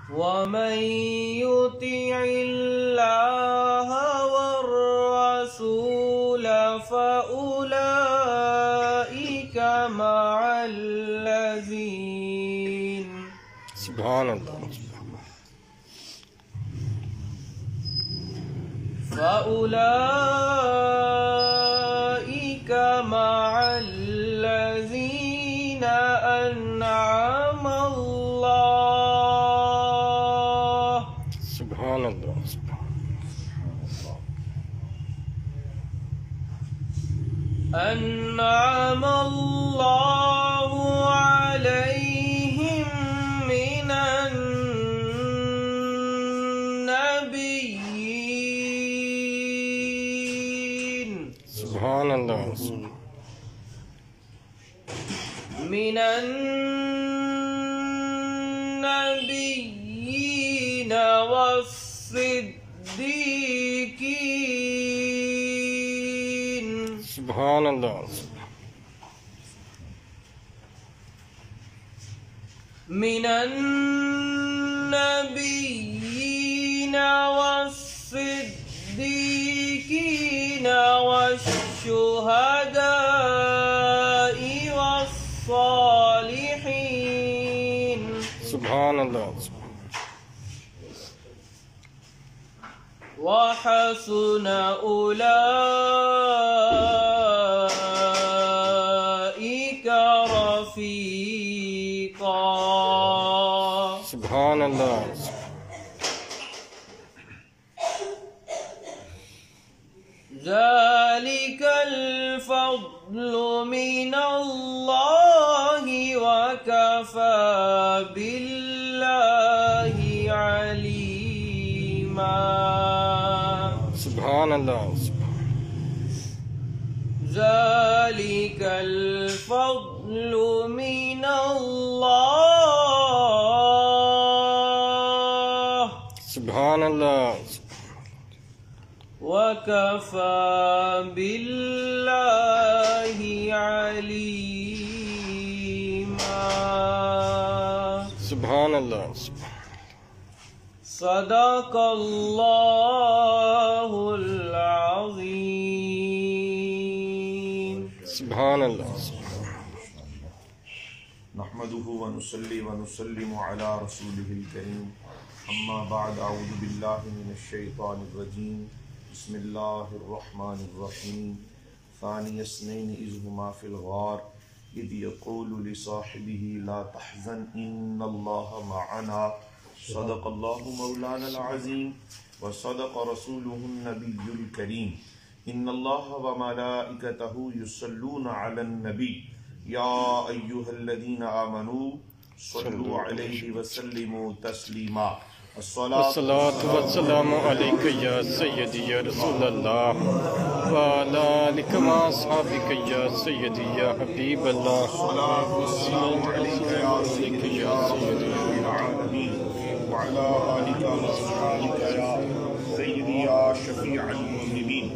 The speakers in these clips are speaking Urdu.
ومن يطع الله والرسول فأولئك مع الذين سبحان اللہ فأولئك مع الذين أنعم الله سبحان اللہ أنعم الله عليهم من النبيين سبحان اللہ من النبيين والصديقين سبحان اللہ من النبيين والصديقين والشهداء والصالحين سبحان اللہ وحسن أولئك رفيقا سبحان اللہ ذلك الفضل من الله وكفى بالله عليما سبحان اللہ ذلك الفضل من الله سبحان اللہ وكفى بالله عليما سبحان اللہ صدق الله العظيم سبحان اللہ نحمده ونصلي ونسلم على رسوله الكريم اما بعد اعوذ بالله من الشيطان الرجيم بسم الله الرحمن الرحيم ثاني اثنين إذ هما في الغار إذ يقول لصاحبه لا تحزن إن الله معنا صدق الله مولانا العظيم وصدق رسوله النبي الكريم إن الله وملائكته يصلون على النبي يا أيها الذين آمنوا صلوا عليه وسلموا تسليما الصلاة والسلام عليك يا سيدي يا رسول الله وعلى آلك وأصحابك يا سيدي يا حبيب الله الصلاة والسلام عليك يا سيدي يا سيدي العالمين وعلى آلك وأصحابك يا سيدي يا شفيع المذنبين.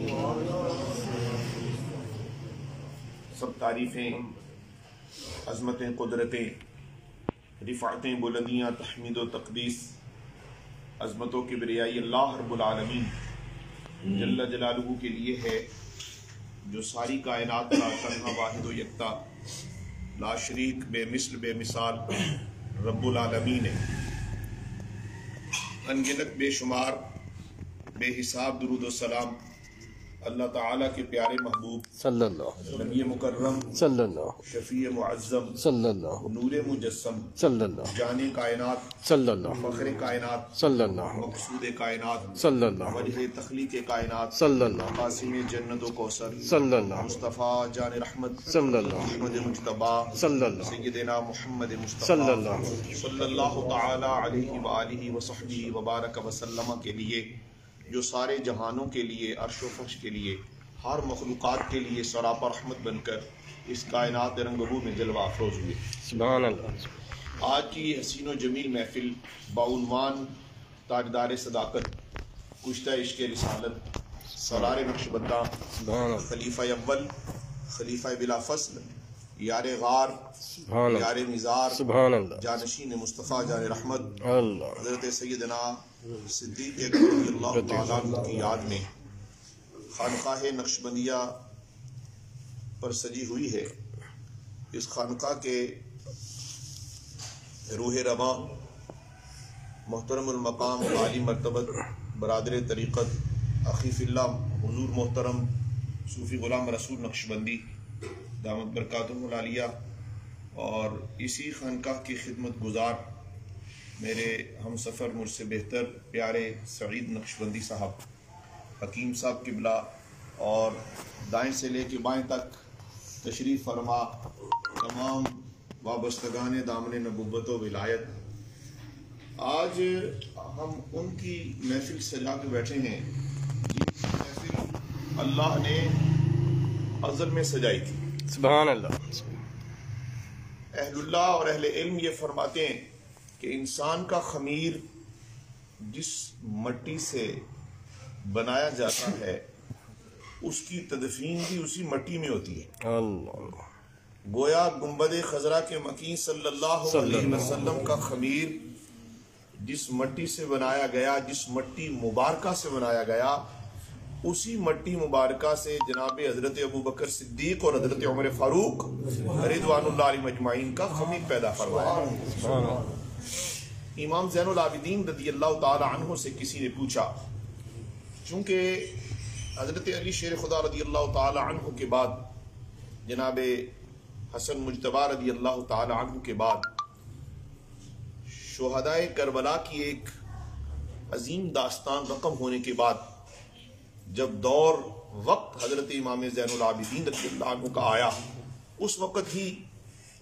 سب تعریفیں، عظمتیں، قدرتیں، رفعتیں، بلندیاں، تحمید و تقدیس، عظمت و کبریائی اللہ رب العالمین جل جلالہ کے لیے ہے، جو ساری کائنات کا تنہا واحد و یکتا لا شریک بے مثل بے مثال رب العالمین ہے. انگنت بے شمار بے حساب درود و سلام اللہ تعالیٰ کے پیارے محبوب صلی اللہ نبی مکرم صلی اللہ شفیع معظم صلی اللہ نور مجسم صلی اللہ جان کائنات صلی اللہ فخر کائنات صلی اللہ مقصود کائنات صلی اللہ وجہ تخلیق کائنات صلی اللہ قاسم جنت و کوثر صلی اللہ مصطفیٰ جان رحمت صلی اللہ محمد مجتبیٰ صلی اللہ سیدنا محمد مصطفیٰ صلی اللہ صلی اللہ تعالی علیہ وآلہ وصحبہ وبارک وسلم کے لیے، جو سارے جہانوں کے لیے، عرش و فرش کے لیے، ہر مخلوقات کے لیے سراپا رحمت بن کر اس کائنات رنگبو میں جلوہ افروز ہوئے. سبحان اللہ. آج کی یہ حسین و جمیل محفل بعنوان تاجدار صداقت، کشتہ عشق رسالت، سرار نقش بندہ، سبحان اللہ. خلیفہ اول، خلیفہ بلا فصل، یار غار، سبحان اللہ، یار مزار، سبحان اللہ، جانشین مصطفیٰ، جان رحمت اللہ، حضرت سیدنا صدیق اکبر رضی اللہ تعالیٰ عنہ کی یاد میں خانقاہ نقشبندیہ پر سجی ہوئی ہے۔ اس خانقاہ کے روح رواں محترم المقام عالی مرتبت برادر طریقت اخی فی اللہ حضور محترم صوفی غلام رسول نقشبندی دامت برکاتہم العالیہ، اور اسی خانقاہ کی خدمت گزار میرے ہم سفر مجھ سے بہتر پیارے سعید نقشبندی صاحب، حکیم صاحب قبلہ، اور دائیں سے لے کے بائیں تک تشریف فرما تمام وابستگان دامن نبوت و ولایت، آج ہم ان کی محفل سجا کے بیٹھے ہیں جن کی محفل اللہ نے ازل میں سجائی تھی۔ سبحان اللہ۔ اہل اللہ اور اہل علم یہ فرماتے ہیں کہ انسان کا خمیر جس مٹی سے بنایا جاتا ہے اس کی تدفین بھی اسی مٹی میں ہوتی ہے۔ اللہ، گویا گنبد خضرا کے مکین صلی اللہ علیہ وسلم کا خمیر جس مٹی سے بنایا گیا، جس مٹی مبارکہ سے بنایا گیا، اسی مٹی مبارکہ سے جناب حضرت ابوبکر صدیق اور حضرت عمر فاروق رضوان اللہ علیہ مجمعین کا خمیر پیدا فرمایا۔ امام زین العابدین رضی اللہ تعالی عنہ سے کسی نے پوچھا، چونکہ حضرت علی شیر خدا رضی اللہ تعالی عنہ کے بعد جناب حسن مجتبی رضی اللہ تعالی عنہ کے بعد شہدائے کربلا کی ایک عظیم داستان رقم ہونے کے بعد جب دور وقت حضرت امام زین العابدین رضی اللہ عنہ کا آیا، اس وقت ہی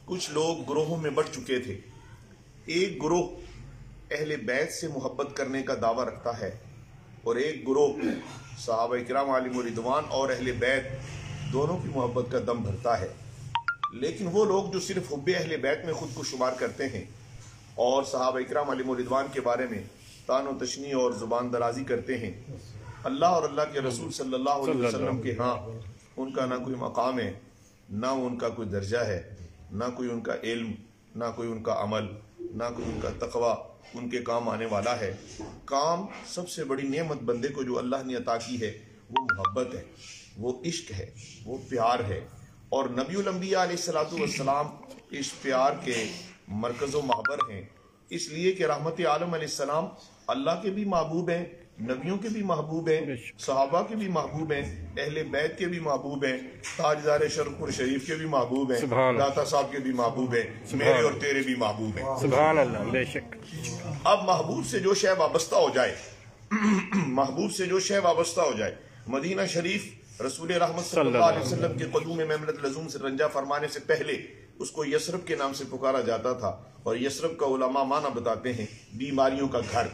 کچھ لوگ گروہوں میں بٹ چکے تھے۔ ایک گروہ اہل بیت سے محبت کرنے کا دعویٰ رکھتا ہے اور ایک گروہ صحابہ کرام علیہم رضوان اور اہل بیت دونوں کی محبت کا دم بھرتا ہے۔ لیکن وہ لوگ جو صرف حب اہل بیت میں خود کو شمار کرتے ہیں اور صحابہ کرام علیہم رضوان کے بارے میں طعن و تشنیع اور زبان درازی کرتے ہیں، اللہ اور اللہ کے رسول صلی اللہ علیہ وسلم کے ہاں ان کا نہ کوئی مقام ہے، نہ ان کا کوئی درجہ ہے، نہ کوئی ان کا علم، نہ کوئی ان کا عمل، نہ کوئی ان کا تقوی ان کے کام آنے والا ہے۔ کام سب سے بڑی نعمت بندے کو جو اللہ نے عطا کی ہے وہ محبت ہے، وہ عشق ہے، وہ پیار ہے، اور نبی الانبیاء علیہ السلام اس پیار کے مرکز و محور ہیں، اس لیے کہ رحمت عالم علیہ السلام اللہ کے بھی محبوب ہیں، نبیوں کے بھی محبوب ہیں، صحابہ کے بھی محبوب ہیں، اہل بیت کے بھی محبوب ہیں، تاجدار شرف پور شریف کے بھی محبوب ہیں، داتا صاحب کے بھی محبوب ہیں، میرے اور تیرے بھی محبوب ہیں۔ سبحان اللہ، بے شک۔ اب محبوب سے جو شے وابستہ ہو جائے، محبوب سے جو شے وابستہ ہو جائے، مدینہ شریف رسول رحمت صلی اللہ علیہ وسلم کے قدوم میمنت لزوم سے رنجا فرمانے سے پہلے اس کو یثرب کے نام سے پکارا جاتا تھا، اور یثرب کا علماء معنی بتاتے ہیں بیماریوں کا گھر۔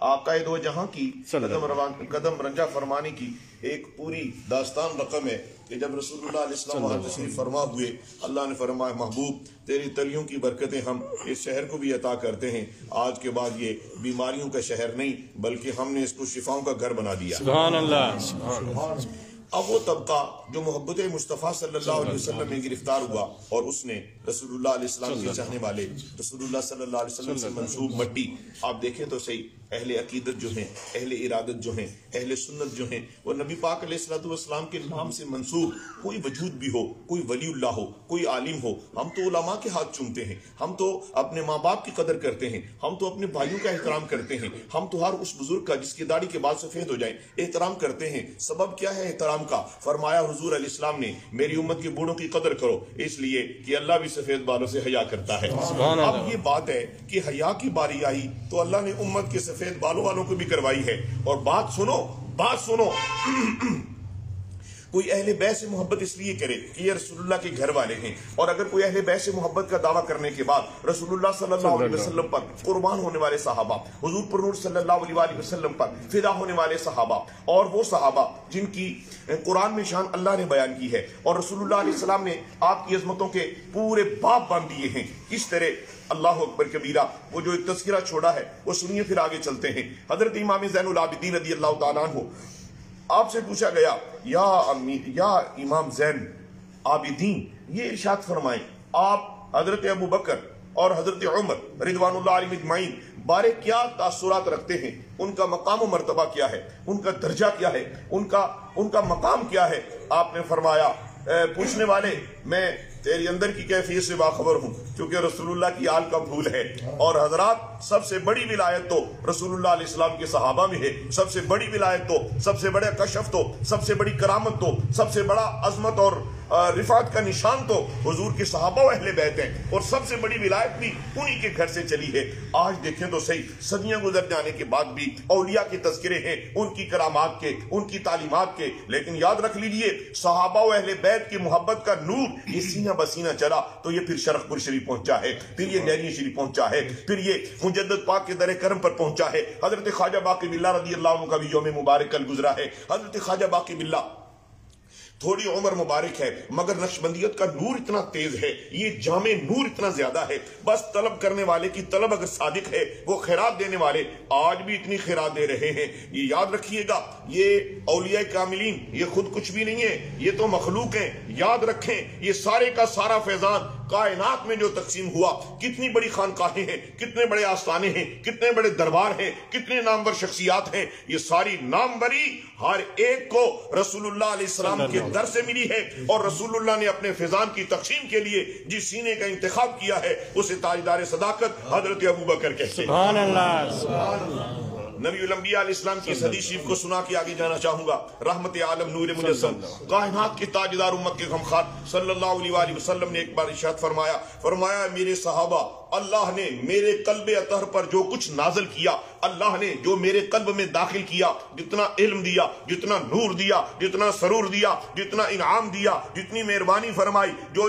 آقا دو جہاں کی قدم رنجا فرمانے کی ایک پوری داستان رقم ہے کہ جب رسول اللہ علیہ السلام وہاں تشریف فرما ہوئے، اللہ نے فرمایا محبوب تیری تلیوں کی برکتیں ہم اس شہر کو بھی عطا کرتے ہیں، آج کے بعد یہ بیماریوں کا شہر نہیں بلکہ ہم نے اس کو شفاؤں کا گھر بنا دیا۔ سبحان اللہ، سبحان اللہ۔ اب وہ طبقہ جو محبت مصطفیٰ صلی اللہ علیہ وسلم میں گرفتار ہوا اور اس نے رسول اللہ علیہ السلام کے چاہنے والے رسول اللہ صلی اللہ علیہ وسلم سے منسوب مٹی، آپ دیکھیں تو صحیح، اہل عقیدت جو ہیں، اہل ارادت جو ہیں، اہل سنت جو ہیں، وہ نبی پاک علیہ السلام کے نام سے منسوب کوئی وجود بھی ہو، کوئی ولی اللہ ہو، کوئی عالم ہو، ہم تو علماء کے ہاتھ چومتے ہیں، ہم تو اپنے ماں باپ کی قدر کرتے ہیں، ہم تو اپنے بھائیوں کا احترام کرتے ہیں، ہم تو ہر اس بزرگ کا جس کی داڑھی کے بال سفید ہو جائیں احترام کرتے ہیں۔ سبب کیا ہے احترام کا؟ فرمایا حضور علیہ السلام نے میری امت کے بوڑھوں کی قدر کرو، اس لیے کہ اللہ بھی سفید بالوں سے حیا کرتا ہے۔ اب یہ بات ہے کہ حیا کی باری آئی تو اللہ نے امت کے سفید بالوں والوں کو بھی کروائی ہے۔ اور بات سنو کوئی اہل بیت سے محبت اس لیے کرے کہ یہ رسول اللہ کے گھر والے ہیں، اور اگر کوئی اہل بیت سے محبت کا دعویٰ کرنے کے بعد رسول اللہ صلی اللہ علیہ وسلم پر قربان ہونے والے صحابہ، حضور پر نور صلی اللہ علیہ وسلم پر فدا ہونے والے صحابہ، اور وہ صحابہ جن کی قرآن میں شان اللہ نے بیان کی ہے اور رسول اللہ علیہ السلام نے آپ کی عظمتوں کے پورے باب باندھ دیے ہیں، اس طرح اللہ اکبر کبیرہ وہ جو ایک تذکرہ چھوڑا ہے وہ سنیے، پھر آگے چلتے ہیں۔ حضرت امام زین العابدین رضی اللہ تعالیٰ عنہ، آپ سے پوچھا گیا یا امام زین عابدین، یہ ارشاد فرمائیں آپ حضرت ابو بکر اور حضرت عمر رضوان اللہ علیہم اجمعین بارے کیا تاثرات رکھتے ہیں، ان کا مقام و مرتبہ کیا ہے، ان کا درجہ کیا ہے، ان کا مقام کیا ہے. آپ نے فرمایا پوچھنے والے میں تیری اندر کی کیفیت سے باخبر ہوں، کیونکہ رسول اللہ کی آل کا پھول ہے. اور حضرات سب سے بڑی ولایت تو رسول اللہ علیہ السلام کے صحابہ میں ہے، سب سے بڑی ولایت تو، سب سے بڑا کشف تو، سب سے بڑی کرامت تو، سب سے بڑا عظمت اور رفعت کا نشان تو حضور کے صحابہ و اہل بیت ہیں، اور سب سے بڑی ولایت بھی انہی کے گھر سے چلی ہے. آج دیکھیں تو صحیح، صدیاں گزر جانے کے بعد بھی اولیاء کے تذکرے ہیں، ان کی کرامات کے، ان کی تعلیمات کے، لیکن یاد رکھ لیجئے صحابہ و اہل بیت کی محبت کا نور یہ سینہ بسینہ چلا تو یہ پھر شرف پور شریف پہنچا ہے، پھر یہ نیری شریف پہنچا ہے، پھر یہ مجدد پاک کے در کرم پر پہنچا ہے. حضرت خواجہ باقی باللہ رضی اللہ عنہ کا بھی یوم مبارک کل گزرا ہے. حضرت خواجہ باقی باللہ تھوڑی عمر مبارک ہے مگر نقشبندیت کا نور اتنا تیز ہے، یہ جامع نور اتنا زیادہ ہے. بس طلب کرنے والے کی طلب اگر صادق ہے، وہ خیرات دینے والے آج بھی اتنی خیرات دے رہے ہیں. یہ یاد رکھیے گا، یہ اولیاء کاملین یہ خود کچھ بھی نہیں ہے، یہ تو مخلوق ہیں. یاد رکھیں یہ سارے کا سارا فیضان کائنات میں جو تقسیم ہوا، کتنی بڑی خانقاہیں ہیں، کتنے بڑے آستانے ہیں، کتنے بڑے دربار ہیں، کتنے نامور شخصیات ہیں. یہ ساری ناموری ہر ایک کو رسول اللہ علیہ السلام کے در سے ملی ہے، اور رسول اللہ نے اپنے فیضان کی تقسیم کے لیے جس سینے کا انتخاب کیا ہے اسے تاجدار صداقت حضرت ابو بکر کہتے ہیں. سبحان اللہ، سبحان اللہ. نبی الانبیاء علیہ السلام کی اس حدیث شریف کو سنا کے آگے جانا چاہوں گا. رحمت عالم نور مجسم کائنات کے تاجدار امت کے غمخوار صلی اللہ علیہ وآلہ وسلم نے ایک بار ارشاد فرمایا میرے صحابہ، اللہ نے میرے قلب اطہر پر جو کچھ نازل کیا، اللہ نے جو میرے قلب میں داخل کیا، جتنا علم دیا، جتنا نور دیا، جتنا سرور دیا، جتنا انعام دیا، جتنی مہربانی فرمائی، جو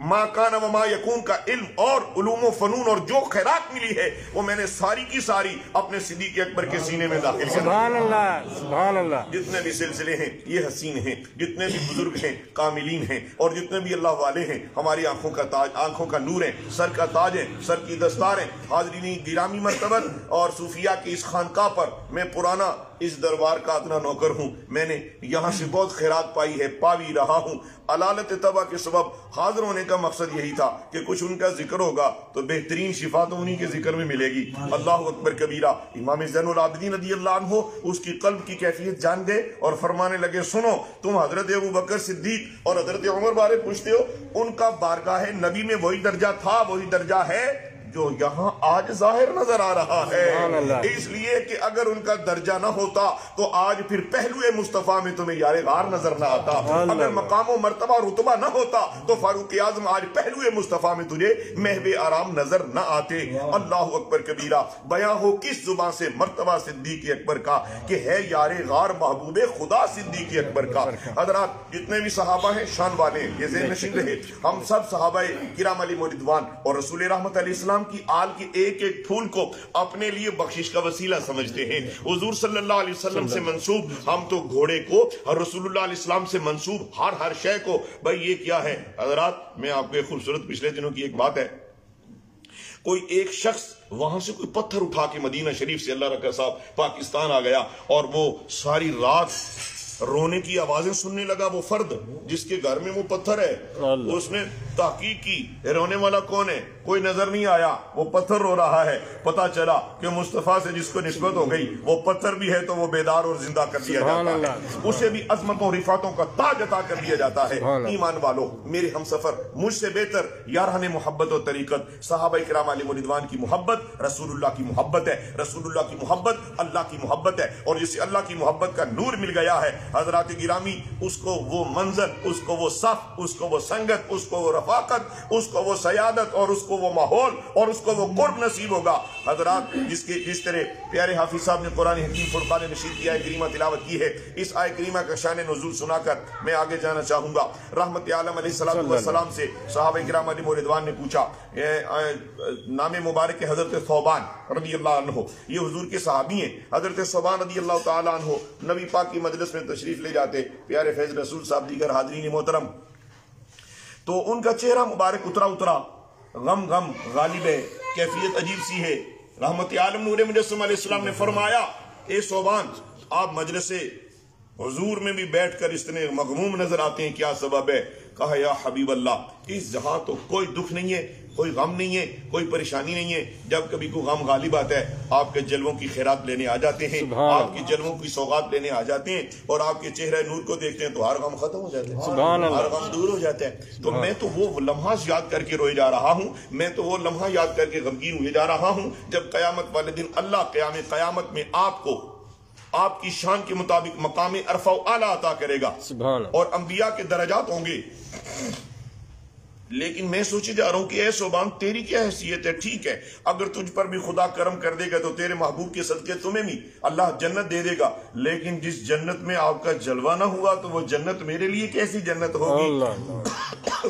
ما کان و ما یکون کا علم اور علوم و فنون اور جو خیرات ملی ہے وہ میں نے ساری کی ساری اپنے صدیق اکبر کے سینے میں داخل کیا. سبحان اللہ، سبحان اللہ. جتنے بھی سلسلے ہیں یہ حسین ہیں، جتنے بھی بزرگ ہیں کاملین ہیں، اور جتنے بھی اللہ والے ہیں ہماری آنکھوں کا تاج، آنکھوں کا نور ہے، سر کا تاج ہے، سر کی دستار ہے. حاضرین گرامی مرتبت اور صوفیاء کی اس خانقاہ پر میں پرانا اس دربار کا اتنا نوکر ہوں، میں نے یہاں سے بہت خیرات پائی ہے، پاوی رہا ہوں. علالت طبع کے سبب حاضر ہونے کا مقصد یہی تھا کہ کچھ ان کا ذکر ہوگا تو بہترین شفا تو انہی کے ذکر میں ملے گی. اللہ اکبر کبیرہ. امام زین العابدین رضی اللہ عنہ اس کی قلب کی کیفیت جان گئے اور فرمانے لگے سنو، تم حضرت ابو بکر صدیق اور حضرت عمر بارے پوچھتے ہو، ان کا بارگاہ نبی میں وہی درجہ تھا، وہی درجہ ہے جو یہاں آج ظاہر نظر آ رہا ہے. اس لیے کہ اگر ان کا درجہ نہ ہوتا تو آج پھر پہلو مصطفیٰ میں تمہیں یار غار نظر نہ آتا. اگر مقام و مرتبہ رتبہ نہ ہوتا تو فاروق اعظم آج پہلو مصطفیٰ میں تجھے محو آرام نظر نہ آتے. اللہ اکبر کبیرہ. بیاں ہو کس زبان سے مرتبہ صدیق اکبر کا کہ ہے یار غار محبوب خدا صدیق اکبر کا. حضرات جتنے بھی صحابہ ہیں شان والے ہیں، یہ ذہن نشین رہے، ہم سب صحابہ کرام علیہم رضوان اور رسول رحمت علیہ السلام کی آل کی ایک ایک پھول کو اپنے لیے بخشش کا وسیلہ سمجھتے ہیں. حضور صلی اللہ علیہ وسلم سے منسوب ہم تو گھوڑے کو اور رسول اللہ علیہ السلام سے منسوب ہر شے کو. بھائی یہ کیا ہے حضرات؟ میں آپ کو ایک خوبصورت پچھلے دنوں کی ایک بات ہے، کوئی ایک شخص وہاں سے کوئی پتھر اٹھا کے مدینہ شریف سے اللہ رکھا صاحب پاکستان آ گیا اور وہ ساری رات رونے کی آوازیں سننے لگا. وہ فرد جس کے گھر میں وہ پتھر ہے اس نے تحقیق کی رونے والا کون ہے، کوئی نظر نہیں آیا، وہ پتھر رو رہا ہے. پتا چلا کہ مصطفیٰ سے جس کو نسبت ہو گئی وہ پتھر بھی ہے تو وہ بیدار اور زندہ کر دیا جاتا ہے، اسے بھی عظمتوں رفعتوں کا تاج عطا کر دیا جاتا ہے. ایمان والو، میرے ہم سفر مجھ سے بہتر یاران محبت و طریقت صحابہ کرام علیہم رضوان کی محبت رسول اللہ کی محبت ہے. رسول اللہ کی محبت اللہ کی محبت ہے، اور جسے اللہ کی محبت کا نور مل گیا ہے حضرات گرامی، اس کو وہ منظر، اس کو وہ صف، اس کو وہ سنگت، اس کو وہ رفاقت، اس کو وہ سیادت اور اس کو وہ ماحول اور اس کو وہ قرب نصیب ہوگا. حضرات جس طرح پیارے حافظ صاحب نے قرآن حکیم فرقان نشید کی آیت کریمہ تلاوت کی ہے، اس آیت کریمہ کا شان نزول سنا کر میں آگے جانا چاہوں گا. رحمت عالم علیہ السلام سے صحابہ کرام علیہم رضوان نے پوچھا، نام مبارک حضرت ثوبان رضی اللہ عنہ، یہ حضور کے صحابی ہیں. حضرت ثوبان رضی اللہ تعالیٰ عنہ نبی پاک کی مجلس میں تشریف لے جاتے، پیارے فیض رسول صاحب دیگر حاضرین محترم، تو ان کا چہرہ مبارک اترا غم غالب ہے، کیفیت عجیب سی ہے. رحمت عالم نور مجسم علیہ السلام نے فرمایا، اے ثوبان، آپ مجلس حضور میں بھی بیٹھ کر اتنے مغموم نظر آتے ہیں، کیا سبب ہے؟ کہا یا حبیب اللہ اس جہاں تو کوئی دکھ نہیں ہے، کوئی غم نہیں ہے، کوئی پریشانی نہیں ہے، جب کبھی کوئی غم غالب آتا ہے آپ کے جلووں کی خیرات لینے آ جاتے ہیں، آپ کی جلووں کی سوغات لینے آ جاتے ہیں اور آپ کے چہرہ نور کو دیکھتے ہیں تو ہر غم ختم ہو جاتا ہے، ہر غم دور ہو جاتا ہے۔ تو میں تو وہ لمحہ یاد کر کے روئے جا رہا ہوں، میں تو وہ لمحہ یاد کر کے غمگین ہوئے جا رہا ہوں جب قیامت والے دن اللہ قیامت میں آپ کو آپ کی شان کے مطابق مقام عرفہ و اعلیٰ عطا کرے گا اور انبیاء کے درجات ہوں گے۔ لیکن میں سوچے جا رہا ہوں کہ اے صوبان تیری کیا حیثیت ہے؟ ٹھیک ہے اگر تجھ پر بھی خدا کرم کر دے گا تو تیرے محبوب کے صدقے تمہیں بھی اللہ جنت دے دے گا، لیکن جس جنت میں آپ کا جلوہ نہ ہوا تو وہ جنت میرے لیے کیسی جنت ہوگی؟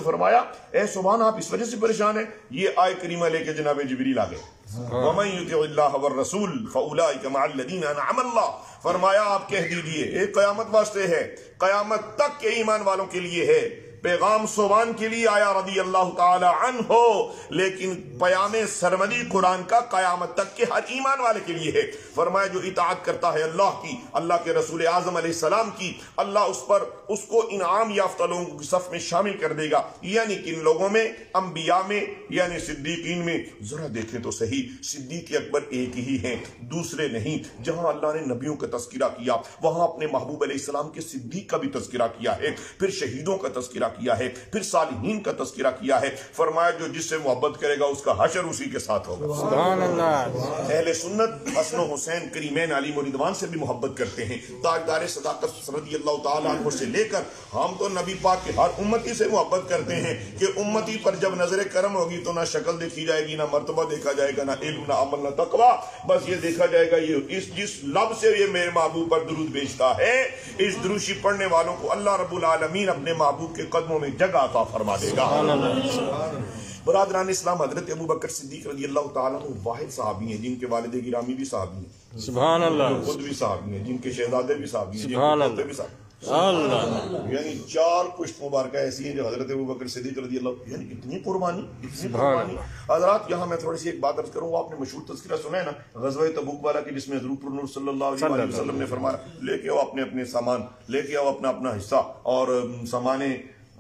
فرمایا اے صوبان آپ اس وجہ سے پریشان ہیں، یہ آیت کریمہ لے کے جناب جبریل آ گئے، وَمَن يُطِعِ اللَّهَ وَالرَّسُولَ فَأُولَٰئِكَ مَعَ الَّذِينَ أَنْعَمَ اللَّهُ۔ فرمایا آپ کہہ دیجئے ایک قیامت واسطے ہے، قیامت تک کے ایمان والوں کے لیے ہے، پیغام صوبان کے لیے آیا رضی اللہ تعالی عنہ، لیکن پیام سرمدی قرآن کا قیامت تک کے ہر ایمان والے کے لیے ہے۔ فرمایا جو اطاعت کرتا ہے اللہ کی، اللہ کے رسول اعظم علیہ السلام کی، اللہ اس کو انعام یافتہ لوگوں کی صف میں شامل کر دے گا، یعنی کن لوگوں میں؟ انبیاء میں، یعنی صدیقین میں۔ ذرا دیکھیں تو صحیح، صدیق اکبر ایک ہی ہیں، دوسرے نہیں۔ جہاں اللہ نے نبیوں کا تذکرہ کیا وہاں اپنے محبوب علیہ السلام کے صدیق کا بھی تذکرہ کیا ہے، پھر شہیدوں کا تذکرہ کیا ہے، پھر صالحین کا تذکرہ کیا ہے۔ فرمایا جو جس سے محبت کرے گا اس کا حشر اسی کے ساتھ ہوگا۔ سبحان اللہ۔ اہل سنت حسن و حسین کریمین علی و رضوان سے بھی محبت کرتے ہیں، تاجدار صداقت رضی اللہ تعالیٰ عنہ سے لے کر ہم تو نبی پاک کے ہر امتی سے محبت کرتے ہیں کہ امتی پر جب نظر کرم ہوگی تو نہ شکل دیکھی جائے گی، نہ مرتبہ دیکھا جائے گا، نہ علم، نہ عمل، نہ تقویٰ، بس یہ دیکھا جائے گا یہ جس لب سے یہ میرے محبوب پر درود بھیجتا ہے، اس دروشی پڑھنے والوں کو اللہ رب العالمین اپنے محبوب کے قدموں میں جگہ عطا فرما دے گا۔ برادران اسلام، حضرت ابوبکر صدیق رضی اللہ تعالیٰ عنہ واحد صحابی ہیں جن کے والد گرامی بھی صحابی ہیں، سبحان اللہ، خود بھی صحابی ہیں، جن کے شہزادے بھی صحابی ہیں، سبحان جن کے پوتے بھی صحابی ہیں۔ یعنی 4 پشت مبارکہ ایسی ہیں جو حضرت ابوبکر صدیق رضی اللہ، یعنی اتنی قربانی۔ حضرات یہاں میں تھوڑی سی ایک بات عرض کروں، آپ نے مشہور تذکرہ سنا ہے نا غزوہ تبوک والا کہ جس میں حضور پر نور صلی اللہ علیہ وسلم نے فرمایا لے کے آؤ اپنے اپنے سامان، لے کے آؤ اپنا اپنا حصہ، اور سامانے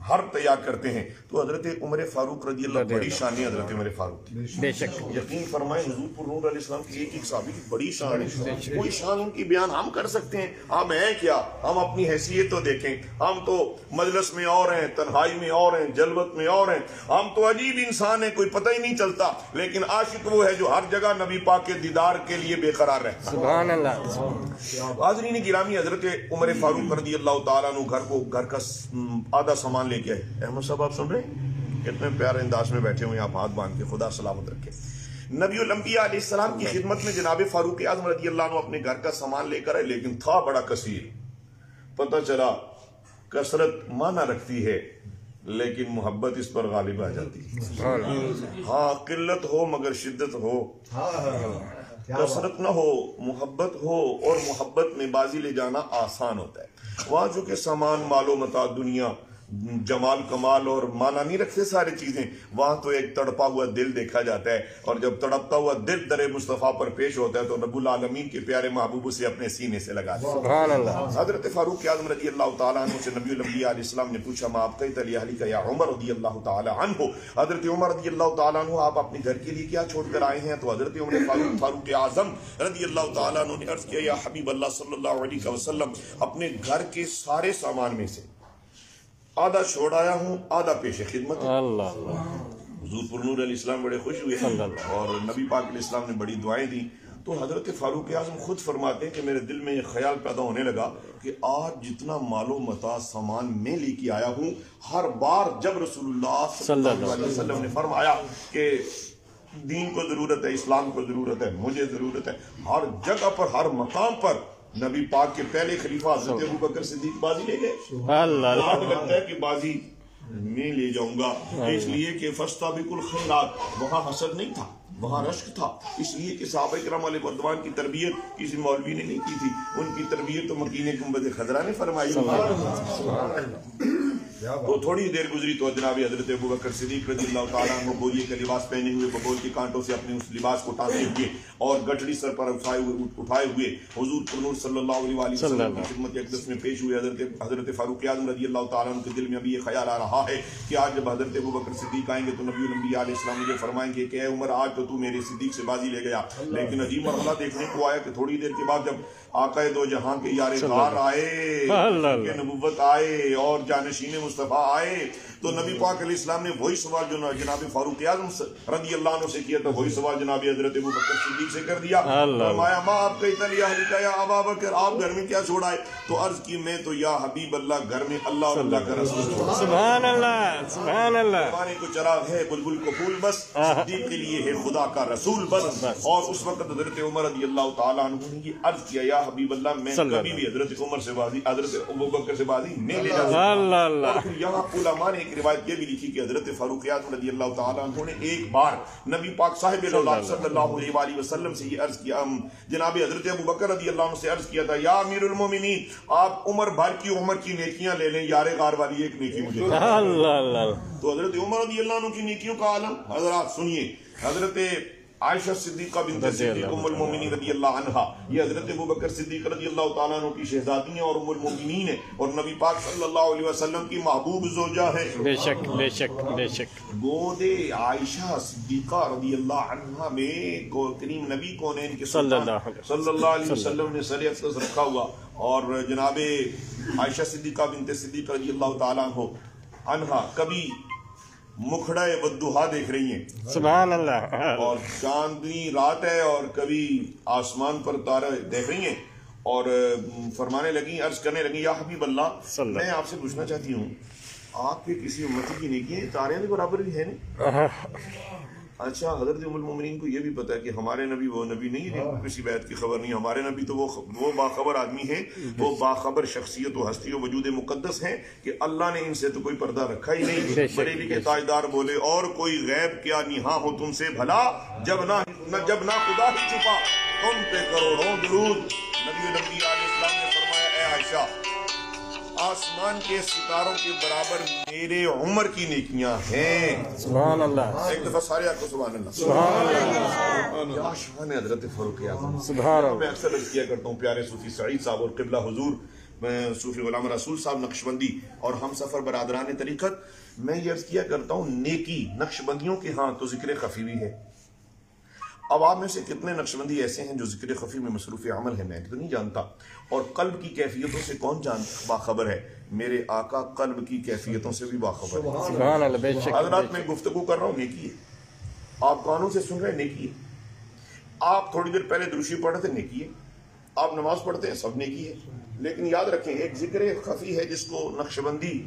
ہر تیار کرتے ہیں۔ تو حضرت عمر فاروق رضی اللہ، بڑی شان ہے حضرت عمر فاروق کی، بے شک یقین فرمائیں حضور پر نور علیہ السلام کی ایک صحابی کی بڑی شان ہے، کوئی شان ان کی بیان ہم کر سکتے ہیں؟ ہم ہیں کیا؟ ہم اپنی حیثیت تو دیکھیں، ہم تو مجلس میں اور ہیں، تنہائی میں اور ہیں، جلوت میں اور ہیں، ہم تو عجیب انسان ہیں، کوئی پتہ ہی نہیں چلتا، لیکن عاشق وہ ہے جو ہر جگہ نبی پاک کے دیدار کے لیے بے قرار رہتا ہے۔ سبحان اللہ۔ حاضرین گرامی، حضرت عمر فاروق رضی اللہ تعالیٰ عنہ گھر کا آدھا سامان لے کے آئے۔ احمد صاحب آپ سن رہے ہیں کتنے پیارے انداز میں بیٹھے ہوئے آپ ہاتھ باندھ کے، خدا سلامت رکھے۔ نبی الانبیاء علیہ السلام کی خدمت میں جناب فاروق اعظم رضی اللہ عنہ اپنے گھر کا سامان لے کر آئے، لیکن تھا بڑا کثیر۔ پتہ چلا کثرت معنی رکھتی ہے لیکن محبت اس پر غالب آ جاتی ہے۔ ہاں قلت ہو مگر شدت ہو، کثرت نہ ہو محبت ہو، اور محبت میں بازی لے جانا آسان ہوتا ہے۔ وہاں جو کہ سامان، مال و متاع، دنیا، جمال کمال اور معنی نہیں رکھتے سارے چیزیں، وہاں تو ایک تڑپا ہوا دل دیکھا جاتا ہے، اور جب تڑپتا ہوا دل در مصطفیٰ پر پیش ہوتا ہے تو رب العالمین کے پیارے محبوب اسے اپنے سینے سے لگا دیا۔ سبحان اللہ۔ حضرت فاروق اعظم رضی اللہ تعالیٰ عنہ سے نبی الانبیاء علیہ السلام نے پوچھا ما ابقیت لأہلک یا عمر رضی اللہ تعالیٰ عنہ، حضرت عمر رضی اللہ تعالیٰ عنہ آپ اپنے گھر کے لیے کیا چھوڑ کر آئے ہیں؟ تو حضرت عمر فاروق اعظم رضی اللہ تعالیٰ عنہ نے عرض کیا یا حبیب اللہ صلی اللہ علیہ وسلم، اپنے گھر کے سارے سامان میں سے آدھا چھوڑ آیا ہوں، آدھا پیش خدمت۔ اللہ حضور پر نور علیہ السلام بڑے خوش ہوئے اور نبی پاک علیہ السلام نے بڑی دعائیں دی۔ تو حضرت فاروق اعظم خود فرماتے ہیں کہ میرے دل میں یہ خیال پیدا ہونے لگا کہ آج جتنا مال و متاع سامان میں لے کے آیا ہوں، ہر بار جب رسول اللہ صلی اللہ علیہ وسلم نے فرمایا کہ دین کو ضرورت ہے، اسلام کو ضرورت ہے، مجھے ضرورت ہے، ہر جگہ پر، ہر مقام پر نبی پاک کے پہلے خلیفہ حضرت ابوبکر صدیق بازی لے گئے۔ اللہ آج لگتا ہے کہ بازی میں لے جاؤں گا، اس لیے کہ فاستبقوا الخیرات، وہاں حسد نہیں تھا، وہاں رشک تھا، اس لیے کہ صحابہ کرام علیہ رضوان کی تربیت کسی مولوی نے نہیں کی تھی، ان کی تربیت تو مکین گنبد خضرا نے فرمائی۔ تو تھوڑی دیر گزری تو جناب حضرت ابوبکر صدیق رضی اللہ تعالیٰ عنہ بوریے کا لباس پہنے ہوئے ببول کے کانٹوں سے اپنے اس لباس کو ٹانتے ہوئے اور گٹھڑی سر پر اٹھائے ہوئے حضور پرنور صلی اللہ علیہ وسلم کی خدمت اقدس میں پیش ہوئے. حضرت فاروق اعظم رضی اللہ تعالیٰ عنہ کے دل میں ابھی یہ خیال آ رہا ہے کہ آج جب حضرت ابوبکر صدیق آئیں گے تو نبی الانبیاء علیہ السلام یہ فرمائیں گے کہ اے عمر آج تو میرے صدیق سے بازی لے گیا. لیکن عجیب مرحلہ دیکھنے کو آیا کہ تھوڑی دیر کے بعد جب آقا دو جہاں کے یار غار آئے کہ نبوت آئے اور جانشین مصطفیٰ آئے تو نبی پاک علیہ السلام نے وہی سوال جو جناب فاروق اعظم رضی اللہ عنہ سے کیا تھا وہی سوال جناب حضرت ابوبکر صدیق سے کر دیا. فرمایا ما آپ کہتا لیا حلیکہ یا ابا بکر آپ گھر میں کیا چھوڑ آئے؟ تو عرض کی میں تو یا حبیب اللہ گھر میں اللہ اور اللہ کا رسول چھوڑا. سبحان اللہ سبحان اللہ. ہمارے کو چراغ ہے بلبل کو پھول بس صدیق کے لیے ہے خدا کا رسول بس. اور اس وقت حضرت عمر رضی اللہ تعالیٰ عنہ نے یہ عرض کیا یا حبیب اللہ میں کبھی بھی حضرت عمر سے بازی حضرت ابوبکر سے بازی نہیں لے جا. اور پھر یہاں علماء نے ایک روایت یہ بھی لکھی کہ حضرت فاروق اعظم رضی اللہ تعالیٰ عنہ نے ایک بار نبی پاک صاحب الاولاد صلی اللہ علیہ وآلہ وسلم سے یہ عرض کیا جناب حضرت ابوبکر رضی اللہ عنہ سے عرض کیا تھا یا امیر المومنین آپ عمر بھر کی عمر کی نیکیاں لے لیں یار غار والی ایک نیکی مجھے. تو حضرت عمر رضی اللہ عنہ کی نیکیوں کا عالم حضرات سنیے. حضرت عائشہ صدیقہ بنت صدیق ام المومنین رضی اللہ عنہا یہ حضرت ابوبکر صدیق رضی اللہ تعالیٰ عنہ کی شہزادی ہیں اور ام المومنین ہیں اور نبی پاک صلی اللہ علیہ وسلم کی محبوب زوجہ ہے. بے شک بے شک بے شک. گود عائشہ صدیقہ رضی اللہ عنہا میں کریم نبی کونین کے صلی اللہ علیہ وسلم نے سر اقدس رکھا ہوا اور جناب عائشہ صدیقہ بنت صدیق رضی اللہ تعالیٰ عنہا کبھی مکھڑا والضحیٰ دیکھ رہی ہیں سبحان اللہ اور چاندنی رات ہے اور کبھی آسمان پر تارے دیکھ رہی ہیں اور فرمانے لگی عرض کرنے لگی یا حبیب اللہ میں آپ سے پوچھنا چاہتی ہوں آپ کے کسی امتی کی نیکیاں تارے کے برابر بھی ہے نہیں؟ اچھا حضرت ام المومنین کو یہ بھی پتا ہے کہ ہمارے نبی وہ نبی نہیں ہے کسی بیعت کی خبر نہیں. ہمارے نبی تو وہ باخبر آدمی ہیں وہ باخبر شخصیت و ہستی و وجود مقدس ہیں کہ اللہ نے ان سے تو کوئی پردہ رکھا ہی نہیں. بریلی کے تاجدار بولے اور کوئی غیب کیا نہاں ہو تم سے بھلا جب نہ خدا ہی چھپا تم پہ کروڑوں درود. نبی الانبیاء علیہ السلام نے فرمایا اے عائشہ آسمان کے ستاروں کے برابر میرے عمر کی نیکیاں ہیں. سبحان اللہ. ایک دفعہ سارے آپ کو سبحان اللہ. سبحان اللہ. کیا شان ہے حضرت فاروق اعظم. سبحان اللہ. میں اکثر عرض کیا کرتا ہوں پیارے صوفی سعید صاحب اور قبلہ حضور میں صوفی غلام رسول صاحب نقشبندی اور ہم سفر برادران طریقت میں یہ عرض کیا کرتا ہوں نیکی نقشبندیوں کے ہاں تو ذکر خفی بھی ہے. اب آپ میں سے کتنے نقشبندی ایسے ہیں جو ذکر خفی میں مصروف عمل ہے میں تو نہیں جانتا. اور قلب کی کیفیتوں سے کون باخبر ہے؟ میرے آقا قلب کی کیفیتوں سے بھی باخبر ہے. سبحان اللہ. بے شک. حضرات میں گفتگو کر رہا ہوں نیکی ہے. آپ کانوں سے سن رہے ہیں نیکی ہے. آپ تھوڑی دیر پہلے دروشی پڑھ رہے تھے نیکی ہے. آپ نماز پڑھتے ہیں سب نیکی ہے. لیکن یاد رکھیں ایک ذکر خفی ہے جس کو نقشبندی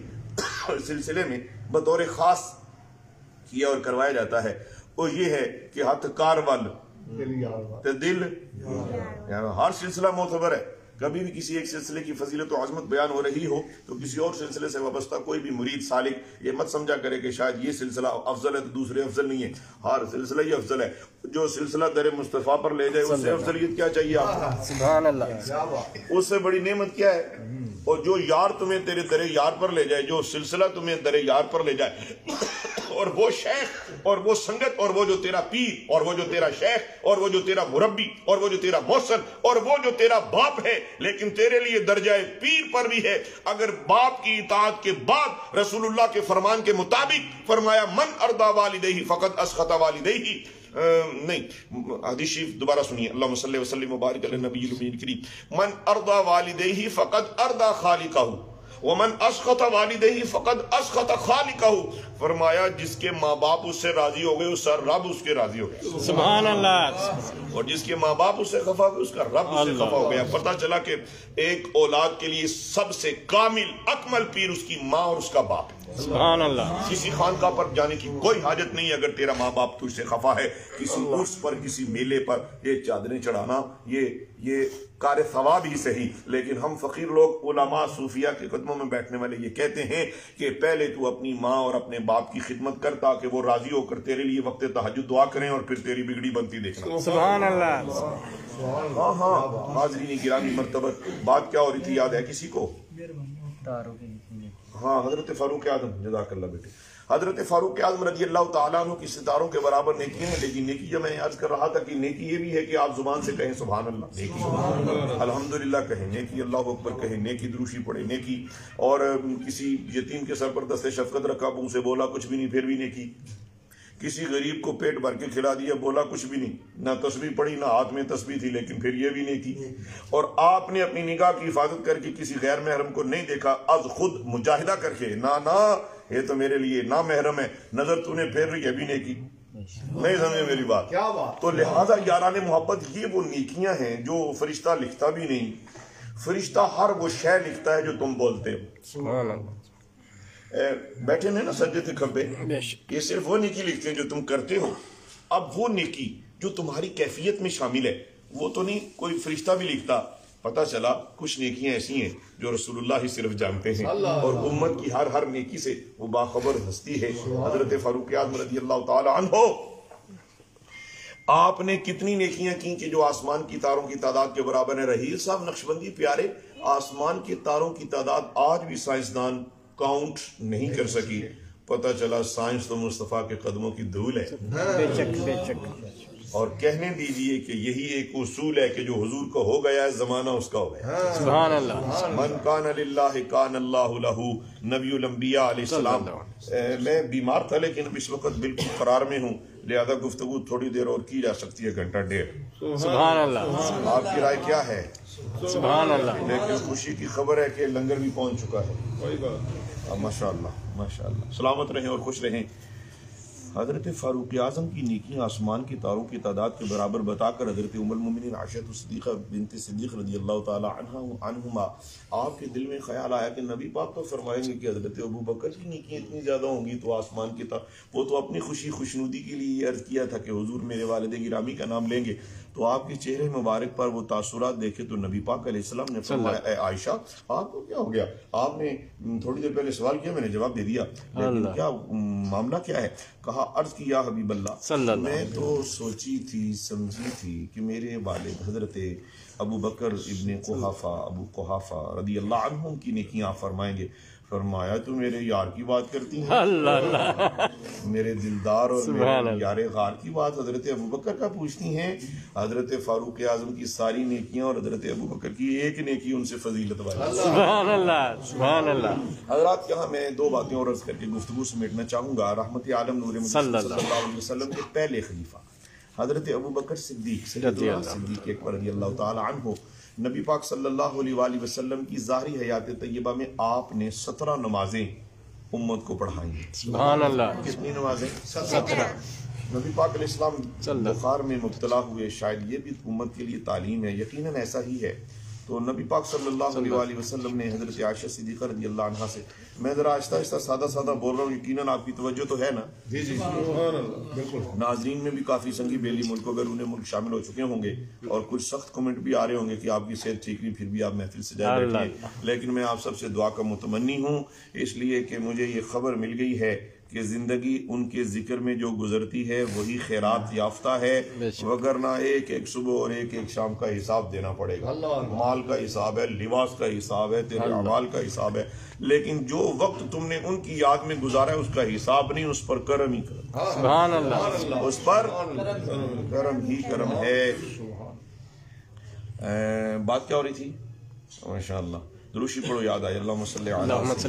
سلسلے میں بطور خاص کیا اور کروایا جاتا ہے. وہ یہ ہے کہ ہاتھ کار وال دل ہر سلسلہ معتبر ہے. کبھی بھی کسی ایک سلسلے کی فضیلت و عظمت بیان ہو رہی ہو تو کسی اور سلسلے سے وابستہ کوئی بھی مرید سالک یہ مت سمجھا کرے کہ شاید یہ سلسلہ افضل ہے تو دوسرے افضل نہیں ہے. ہر سلسلہ ہی افضل ہے. جو سلسلہ در مصطفیٰ پر لے جائے اس سے افضلیت کیا چاہیے آپ کو؟ سبحان اللہ. اس سے بڑی نعمت کیا ہے؟ اور جو یار تمہیں تیرے در یار پر لے جائے جو سلسلہ تمہیں در یار پر لے جائے اور وہ شیخ اور وہ سنگت اور وہ جو تیرا پیر اور وہ جو تیرا شیخ اور وہ جو تیرا مربی اور وہ جو تیرا محسن اور وہ جو تیرا باپ ہے لیکن تیرے لیے درجہ پیر پر بھی ہے. اگر باپ کی اطاعت کے بعد رسول اللہ کے فرمان کے مطابق فرمایا من ارضا والدیہ فقط اسخط والدیہ نہیں حدیث شریف دوبارہ سنیے اللہم صلی وسلم وبارک علی نبی الکریم من ارضا والدیہ فقط ارضا خالقہ ومن اسخط والدیہ فقط اسخط خالقہ. فرمایا جس کے ماں باپ اس سے راضی ہو گئے اس کا رب اس کے راضی ہو گیا. سبحان اللہ. اور جس کے ماں باپ اس سے خفا ہوئے اس کا رب اس سے خفا ہو گیا. پتہ چلا کہ ایک اولاد کے لیے سب سے کامل اکمل پیر اس کی ماں اور اس کا باپ. سبحان اللہ. کسی خانقاہ پر جانے کی کوئی حاجت نہیں اگر تیرا ماں باپ تجھ سے خفا ہے. کسی عرس پر کسی میلے پر یہ چادریں چڑھانا یہ کار ثواب ہی صحیح. لیکن ہم فقیر لوگ علماء صوفیہ کے قدموں میں بیٹھنے والے یہ کہتے ہیں کہ پہلے تو اپنی ماں اور اپنے باپ کی خدمت کر تاکہ وہ راضی ہو کر تیرے لیے وقت تہجد دعا کریں اور پھر تیری بگڑی بنتی دیکھنا. سبحان اللہ. ہاں حاضرین گرامی مرتبہ بات کیا ہو رہی تھی یاد ہے کسی کو؟ ہاں حضرت فاروق اعظم، جزاک اللہ بیٹے، حضرت فاروق اعظم رضی اللہ تعالیٰ عنہ کی ستاروں کے برابر نیکی ہیں، لیکن نیکی جب میں عرض کر رہا تھا کہ نیکی یہ بھی ہے کہ آپ زبان سے کہیں سبحان اللہ، نیکی الحمدللہ کہیں، نیکی اللہ اکبر کہیں، نیکی دروشی پڑھیں، نیکی اور کسی یتیم کے سر پر دست شفقت رکھا، منہ سے بولا کچھ بھی نہیں پھر بھی نیکی، کسی غریب کو پیٹ بھر کے کھلا دیا بولا کچھ بھی نہیں، نہ تسبیح پڑھی نہ ہاتھ میں تسبیح تھی لیکن پھر یہ بھی نیکی، اور آپ نے اپنی نگاہ کی حفاظت کر کے کسی غیر محرم کو نہیں دیکھا، از خود مجاہدہ کر کے، نہ یہ تو میرے لیے نا محرم ہے، نظر تو نے پھیر رہی ہے بھی نیکی، نہیں سمجھے میری بات؟ تو لہٰذا یاران محبت یہ وہ نیکیاں ہیں جو فرشتہ لکھتا بھی نہیں، فرشتہ ہر وہ شے لکھتا ہے جو تم بولتے ہو۔ سبحان اللہ۔ بیٹھے نا سجدے تھے کھبے، یہ صرف وہ نیکی لکھتے ہیں جو تم کرتے ہو، اب وہ نیکی جو تمہاری کیفیت میں شامل ہے وہ تو نہیں کوئی فرشتہ بھی لکھتا، پتہ چلا کچھ نیکیاں ایسی ہیں جو رسول اللہ ہی صرف جانتے ہیں، اور امت کی ہر نیکی سے وہ باخبر ہستی ہے۔ حضرت فاروق اعظم رضی اللہ تعالی عنہ، آپ نے کتنی نیکیاں کی کہ جو آسمان کی تاروں کی تعداد کے برابر ہیں۔ رحیل صاحب نقشبندی پیارے، آسمان کی تاروں کی تعداد آج بھی سائنسدان کاؤنٹ نہیں کر سکی، پتہ چلا سائنس تو مصطفیٰ کے قدموں کی دھول ہے۔ بے شک بے شک۔ اور کہنے دیجئے کہ یہی ایک اصول ہے کہ جو حضور کو ہو گیا ہے زمانہ اس کا ہو گیا۔ سبحان اللہ۔ من کان للہ کان اللہ لہ، نبی الانبیاء علیہ السلام۔ میں بیمار تھا لیکن اب اس وقت بالکل قرار میں ہوں، لہذا گفتگو تھوڑی دیر اور کی جا سکتی ہے، گھنٹہ ڈیڑھ۔ سبحان اللہ۔ آپ کی رائے کیا ہے؟ سبحان اللہ۔ لیکن خوشی کی خبر ہے کہ لنگر بھی پہنچ چکا ہے۔ ماشاء اللہ ماشاء اللہ، سلامت رہیں اور خوش رہیں۔ حضرت فاروق اعظم کی نیکیاں آسمان کی تاروں کی تعداد کے برابر بتا کر حضرت ام المومنین عائشہ صدیقہ بنت صدیق رضی اللہ تعالی عنہما، آپ کے دل میں خیال آیا کہ نبی پاک تو فرمائیں گے کہ حضرت ابو بکر کی نیکیاں اتنی زیادہ ہوں گی تو آسمان کی وہ تو اپنی خوشی خوشنودی کے لیے یہ عرض کیا تھا کہ حضور میرے والد گرامی کا نام لیں گے، تو آپ کے چہرے مبارک پر وہ تاثرات دیکھے تو نبی پاک علیہ السلام نے فرمایا اے عائشہ آپ کو کیا ہو گیا؟ آپ نے تھوڑی دیر پہلے سوال کیا، میں نے جواب دے دیا، لیکن کیا معاملہ کیا ہے؟ کہا عرض کی یا حبیب اللہ، میں تو سوچی تھی سمجھی تھی کہ میرے والد حضرت ابو بکر ابن قحافہ ابو قحافہ رضی اللہ عنہم کی نیکیاں آپ فرمائیں گے۔ فرمایا تو میرے یار کی بات کرتی ہیں، میرے دلدار اور میرے یار غار کی بات حضرت ابو بکر کا پوچھتی ہیں؟ حضرت فاروق اعظم کی ساری نیکیاں اور حضرت ابو بکر کی ایک نیکی ان سے فضیلت والی۔ سبحان اللہ سبحان اللہ۔ حضرات یہاں میں دو باتیں اور عرض کر کے گفتگو سمیٹنا چاہوں گا۔ رحمت عالم نور مجسم صلی اللہ علیہ وسلم کے پہلے خلیفہ حضرت ابو بکر صدیق اکبر رضی اللہ تعالی عنہ، نبی پاک صلی اللہ علیہ وآلہ وسلم کی ظاہری حیات طیبہ میں آپ نے 17 نمازیں امت کو پڑھائیں۔ سبحان اللہ۔ کتنی نمازیں؟ 17۔ نبی پاک علیہ السلام بخار میں مبتلا ہوئے، شاید یہ بھی امت کے لیے تعلیم ہے، یقیناً ایسا ہی ہے۔ تو نبی پاک صلی اللہ علیہ وآلہ وسلم نے حضرت عائشہ صدیقہ رضی اللہ عنہا سے، میں ذرا آہستہ آہستہ سادہ سادہ بول رہا ہوں، یقیناً آپ کی توجہ تو ہے نا؟ جی جی سبحان اللہ، بالکل۔ ناظرین میں بھی کافی سنگی بیلی ملک و بیرون ملک شامل ہو چکے ہوں گے اور کچھ سخت کمنٹ بھی آ رہے ہوں گے کہ آپ کی صحت ٹھیک نہیں، پھر بھی آپ محفل سے جائے بیٹھے ہیں، لیکن میں آپ سب سے دعا کا متمنی ہوں، اس لیے کہ مجھے یہ خبر مل گئی ہے کہ زندگی ان کے ذکر میں جو گزرتی ہے وہی خیرات یافتہ ہے، وگرنہ ایک ایک صبح اور ایک ایک شام کا حساب دینا پڑے گا۔ مال کا حساب ہے، لباس کا حساب ہے، تیرے اعمال کا حساب ہے، لیکن جو وقت تم نے ان کی یاد میں گزارا ہے اس کا حساب نہیں، اس پر کرم ہی کرم۔ سبحان اللہ۔ اس پر کرم ہی کرم ہے۔ بات کیا ہو رہی تھی؟ ماشاءاللہ دروشی پڑھو، یاد آئی، اللہم صلی علی سیدنا محمد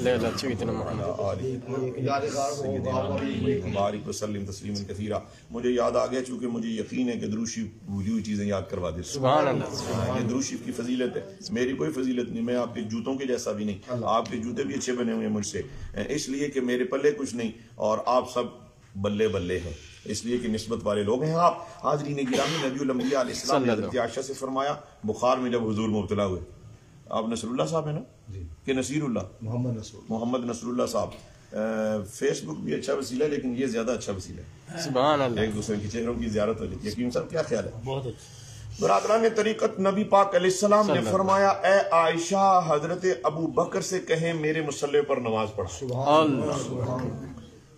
وسلم تسلیما کثیرا۔ مجھے یاد آ گیا چونکہ مجھے یقین ہے کہ دروشی بھولی ہوئی چیزیں یاد کروا دیتے۔ سبحان اللہ۔ یہ دروشی کی فضیلت ہے، میری کوئی فضیلت نہیں، میں آپ کے جوتوں کے جیسا بھی نہیں، آپ کے جوتے بھی اچھے بنے ہوئے ہیں مجھ سے، اس لیے کہ میرے پلے کچھ نہیں اور آپ سب بلے بلے ہیں، اس لیے کہ نسبت والے لوگ ہیں آپ۔ حاضرین گرامی، نبی الانبیاء علیہ السلام نے حضرت عائشہ سے فرمایا بخار میں جب حضور مبتلا ہوئے، آپ نصر اللہ صاحب ہیں نا کہ نصیر اللہ؟ محمد نصر اللہ صاحب۔ فیس بک بھی اچھا وسیلہ ہے لیکن یہ زیادہ اچھا وسیلہ ہے، سبحان اللہ، ایک دوسرے کے چہروں کی زیارت ہو جاتی ہے۔ حکیم صاحب کیا خیال ہے؟ بہت اچھا۔ برادران طریقت، نبی پاک علیہ السلام نے فرمایا اے عائشہ حضرت ابو بکر سے کہیں میرے مصلی پر نماز پڑھا۔ سبحان اللہ۔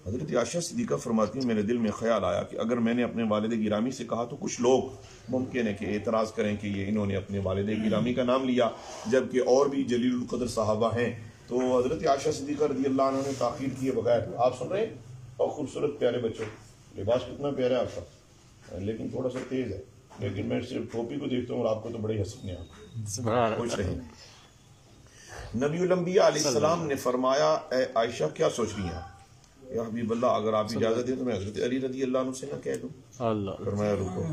حضرت عائشہ صدیقہ فرماتی ہیں میرے دل میں خیال آیا کہ اگر میں نے اپنے والد گرامی سے کہا تو کچھ لوگ ممکن ہے کہ اعتراض کریں کہ یہ انہوں نے اپنے والد گرامی کا نام لیا جبکہ اور بھی جلیل القدر صحابہ ہیں، تو حضرت عائشہ صدیقہ رضی اللہ عنہ نے تاخیر کیے بغیر، آپ سن رہے ہیں؟ اور خوبصورت پیارے بچوں، لباس کتنا پیارا ہے آپ کا، لیکن تھوڑا سا تیز ہے، لیکن میں صرف ٹوپی کو دیکھتا ہوں اور آپ کو تو بڑے ہنسنے سبحان خوش رہیں۔ نبی الانبیاء علیہ السلام نے فرمایا اے عائشہ کیا سوچ رہی ہیں؟ یا حبیب اللہ اگر آپ اجازت دیں تو میں حضرت علی رضی اللہ عنہ سے نہ کہہ دوں؟ اللہ فرمایا رکو،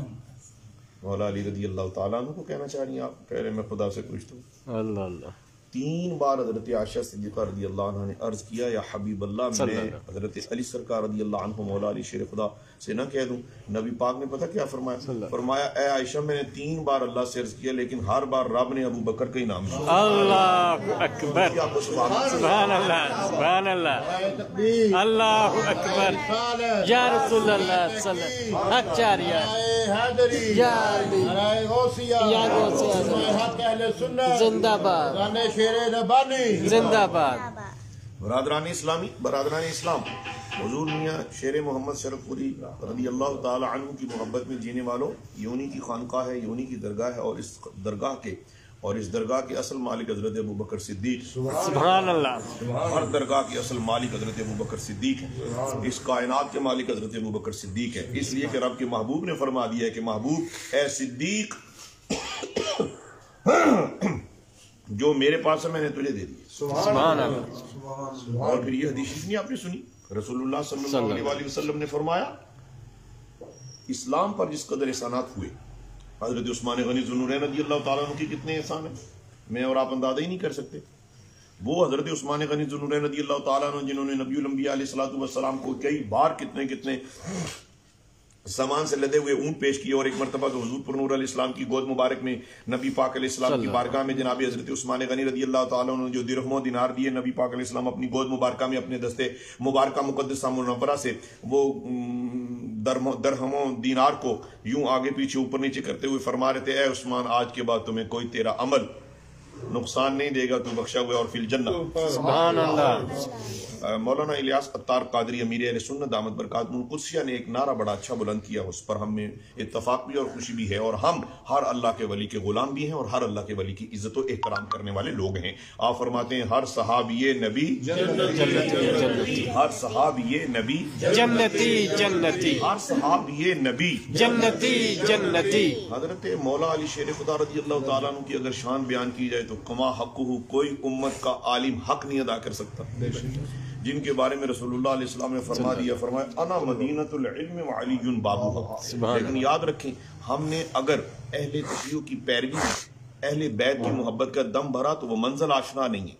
مولا علی رضی اللہ تعالیٰ عنہ کو کہنا چاہ رہی ہیں آپ؟ پہلے میں خدا سے پوچھتا ہوں۔ اللہ اللہ 3 بار حضرت عائشہ صدیقہ رضی اللہ عنہ نے عرض کیا یا حبیب اللہ میں حضرت علی سرکار رضی اللہ عنہ مولا علی شیر خدا سے نہ کہہ دوں؟ نبی پاک نے پتہ کیا فرمایا؟ فرمایا اے عائشہ میں نے 3 بار اللہ سے عرض کیا لیکن ہر بار رب نے ابو بکر کا ہی نام لیا۔ اللہ اکبر، سبحان اللہ سبحان اللہ، اللہ اکبر، یا رسول اللہ صلی اللہ علیہ وسلم، حق چاریہ یا علی یا غوث زندہ باد، زندہ باد۔ برادران اسلامی، برادران اسلام، حضور میاں شیر محمد شرف پوری رضی اللہ تعالی عنہ کی محبت میں جینے والوں، یہ انہی کی خانقاہ ہے، یہ انہی کی درگاہ ہے، اور اس درگاہ کے اصل مالک حضرت ابو بکر صدیق، سبحان اللہ، ہر درگاہ کے اصل مالک حضرت ابو بکر صدیق ہے، اس کائنات کے مالک حضرت ابو بکر صدیق ہے، اس لیے کہ رب کے محبوب نے فرما دیا ہے کہ محبوب اے صدیق جو میرے پاس ہے میں نے تجھے دے دی۔ سبحان اللہ۔ اور پھر یہ حدیث نہیں آپ نے سنی، رسول اللہ صلی اللہ علیہ وسلم نے فرمایا اسلام پر جس قدر احسانات ہوئے، حضرت عثمان غنی ذو النورین رضی اللہ تعالیٰ عنہ کی کتنے احسان ہیں میں اور آپ اندازہ ہی نہیں کر سکتے۔ وہ حضرت عثمان غنی ذو النورین رضی اللہ تعالیٰ عنہ جنہوں نے نبی الانبیاء علیہ الصلوۃ والسلام کو کئی بار کتنے سامان سے لدے ہوئے اونٹ پیش کیے، اور ایک مرتبہ تو حضور پر نور علیہ السلام کی گود مبارک میں نبی پاک علیہ السلام کی بارگاہ میں جناب حضرت عثمان غنی رضی اللہ تعالیٰ عنہ جو درہم و دینار دیے، نبی پاک علیہ السلام اپنی گود مبارکہ میں اپنے دستے مبارکہ مقدسہ منورہ سے وہ درہم و دینار کو یوں آگے پیچھے اوپر نیچے کرتے ہوئے فرما رہے تھے اے عثمان آج کے بعد تمہیں کوئی تیرا عمل نقصان نہیں دے گا، تو بخشا ہوئے اور فی الجنہ۔ سبحان اللہ۔ مولانا الیاس عطار قادری امیر اہل سنت دامت برکاتہ القدسیہ نے ایک نعرہ بڑا اچھا بلند کیا، اس پر ہم میں اتفاق بھی اور خوشی بھی ہے، اور ہم ہر اللہ کے ولی کے غلام بھی ہیں اور ہر اللہ کے ولی کی عزت و احترام کرنے والے لوگ ہیں۔ آپ فرماتے ہیں ہر صحابی نبی جنتی، ہر صحابی نبی جنتی جنتی، ہر صحابی نبی جنتی جنتی۔ حضرت مولا علی شیر خدا رضی اللہ تعالیٰ عنہ کی اگر شان بیان کی جائے تو کما حقہ، کوئی امت کا عالم حق نہیں ادا کر سکتا، جن کے بارے میں رسول اللہ علیہ السلام نے فرما دیا، فرمایا انا مدینۃ العلم وعلی بابها۔ لیکن یاد رکھیں ہم نے اگر اہل تشیع کی پیروی میں اہل بیت کی محبت کا دم بھرا تو وہ منزل آشنا نہیں ہے،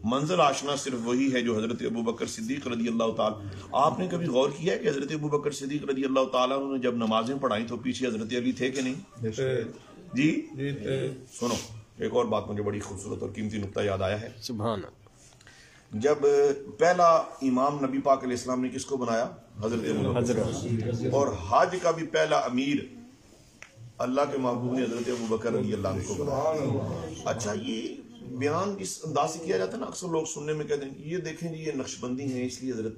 منزل آشنا صرف وہی ہے جو حضرت ابو بکر صدیق رضی اللہ تعالی۔ آپ نے کبھی غور کیا ہے کہ حضرت ابو بکر صدیق رضی اللہ تعالیٰ عنہ نے جب نمازیں پڑھائیں تو پیچھے حضرت علی تھے کہ نہیں؟ جی سنو، ایک اور بات مجھے بڑی خوبصورت اور قیمتی نقطہ یاد آیا ہے۔ سبحان اللہ۔ جب پہلا امام نبی پاک علیہ السلام نے کس کو بنایا؟ حضرت ابو بکر، اور حج کا بھی پہلا امیر اللہ کے محبوب نے حضرت ابو بکر رضی اللہ عنہ کو بنایا۔ اچھا یہ بیان اس انداز سے کیا جاتا ہے نا، اکثر لوگ سننے میں کہتے ہیں یہ دیکھیں جی یہ نقش بندی ہیں، اس لیے حضرت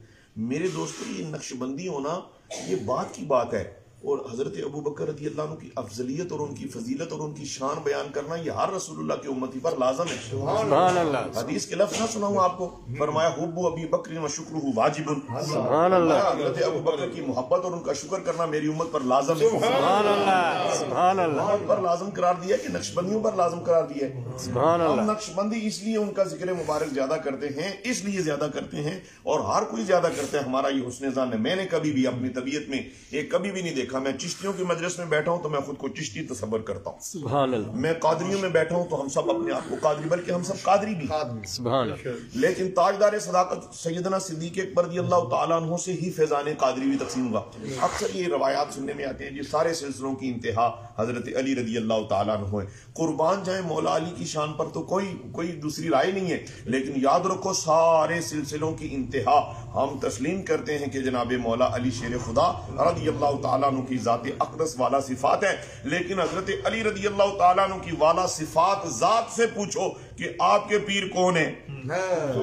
میرے دوستو یہ نقش بندی ہونا یہ بات کی بات ہے، اور حضرت ابو بکر رضی اللہ عنہ کی افضلیت اور ان کی فضیلت اور ان کی شان بیان کرنا یہ ہر رسول اللہ کی امتی پر لازم ہے۔ سبحان اللہ۔ حدیث کے لفظ نہ سناؤں آپ کو، فرمایا حب ابی بکر و شکرہ واجب۔ سبحان اللہ۔ حضرت ابو بکر کی محبت اور ان کا شکر کرنا میری امت پر لازم ہے۔ سبحان اللہ۔ سبحان اللہ۔ پر لازم قرار دیا کہ نقش بندیوں پر لازم قرار دیا ہے۔ سبحان اللہ۔ ہم نقش بندی اس لیے ان کا ذکر مبارک زیادہ کرتے ہیں، اس لیے زیادہ کرتے ہیں، اور ہر کوئی زیادہ کرتا ہے، ہمارا یہ حسن ظن ہے۔ میں نے کبھی بھی اپنی طبیعت میں ایک کبھی بھی نہیں دیکھا، میں چشتیوں کی مجلس میں بیٹھا ہوں تو میں خود کو چشتی تصور کرتا ہوں، سبحان اللہ۔ میں قادریوں میں بیٹھا ہوں تو ہم سب اپنے آپ کو قادری، بلکہ ہم سب قادری بھی، سبحان اللہ۔ لیکن تاجدار صداقت سیدنا صدیق اکبر رضی اللہ تعالیٰ عنہ سے ہی فیضان قادری بھی تقسیم ہوا۔ اکثر یہ روایات سننے میں آتے ہیں جی سارے سلسلوں کی انتہا حضرت علی رضی اللہ تعالیٰ عنہ ہے، قربان جائیں مولا علی کی شان پر تو کوئی دوسری رائے نہیں ہے، لیکن یاد رکھو سارے سلسلوں کی انتہا ہم تسلیم کرتے ہیں کہ جناب مولا علی شیر خدا رضی اللہ تعالیٰ عنہ کی ذات اقدس والا صفات ہے، لیکن حضرت علی رضی اللہ تعالیٰ عنہ کی والا صفات ذات سے پوچھو کہ آپ کے پیر کون ہیں؟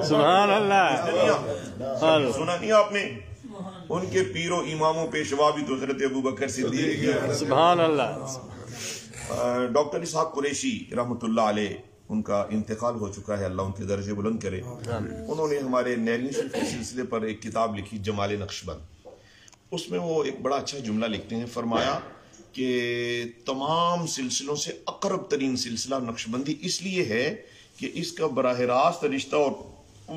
سبحان اللہ۔ سنا نہیں آپ نے؟ ان کے پیر و امام و پیشوا بھی تو حضرت ابو بکر صدیق۔ سبحان اللہ۔ ڈاکٹر اسحاق قریشی رحمۃ اللہ علیہ ان کا انتقال ہو چکا ہے، اللہ ان کے درجے بلند کرے. انہوں نے ہمارے نیرین شریف کے سلسلے پر ایک کتاب لکھی جمال نقشبند. اس میں وہ ایک بڑا اچھا جملہ لکھتے ہیں، فرمایا کہ تمام سلسلوں سے اقرب ترین سلسلہ نقشبندی اس لیے ہے کہ اس کا براہ راست رشتہ اور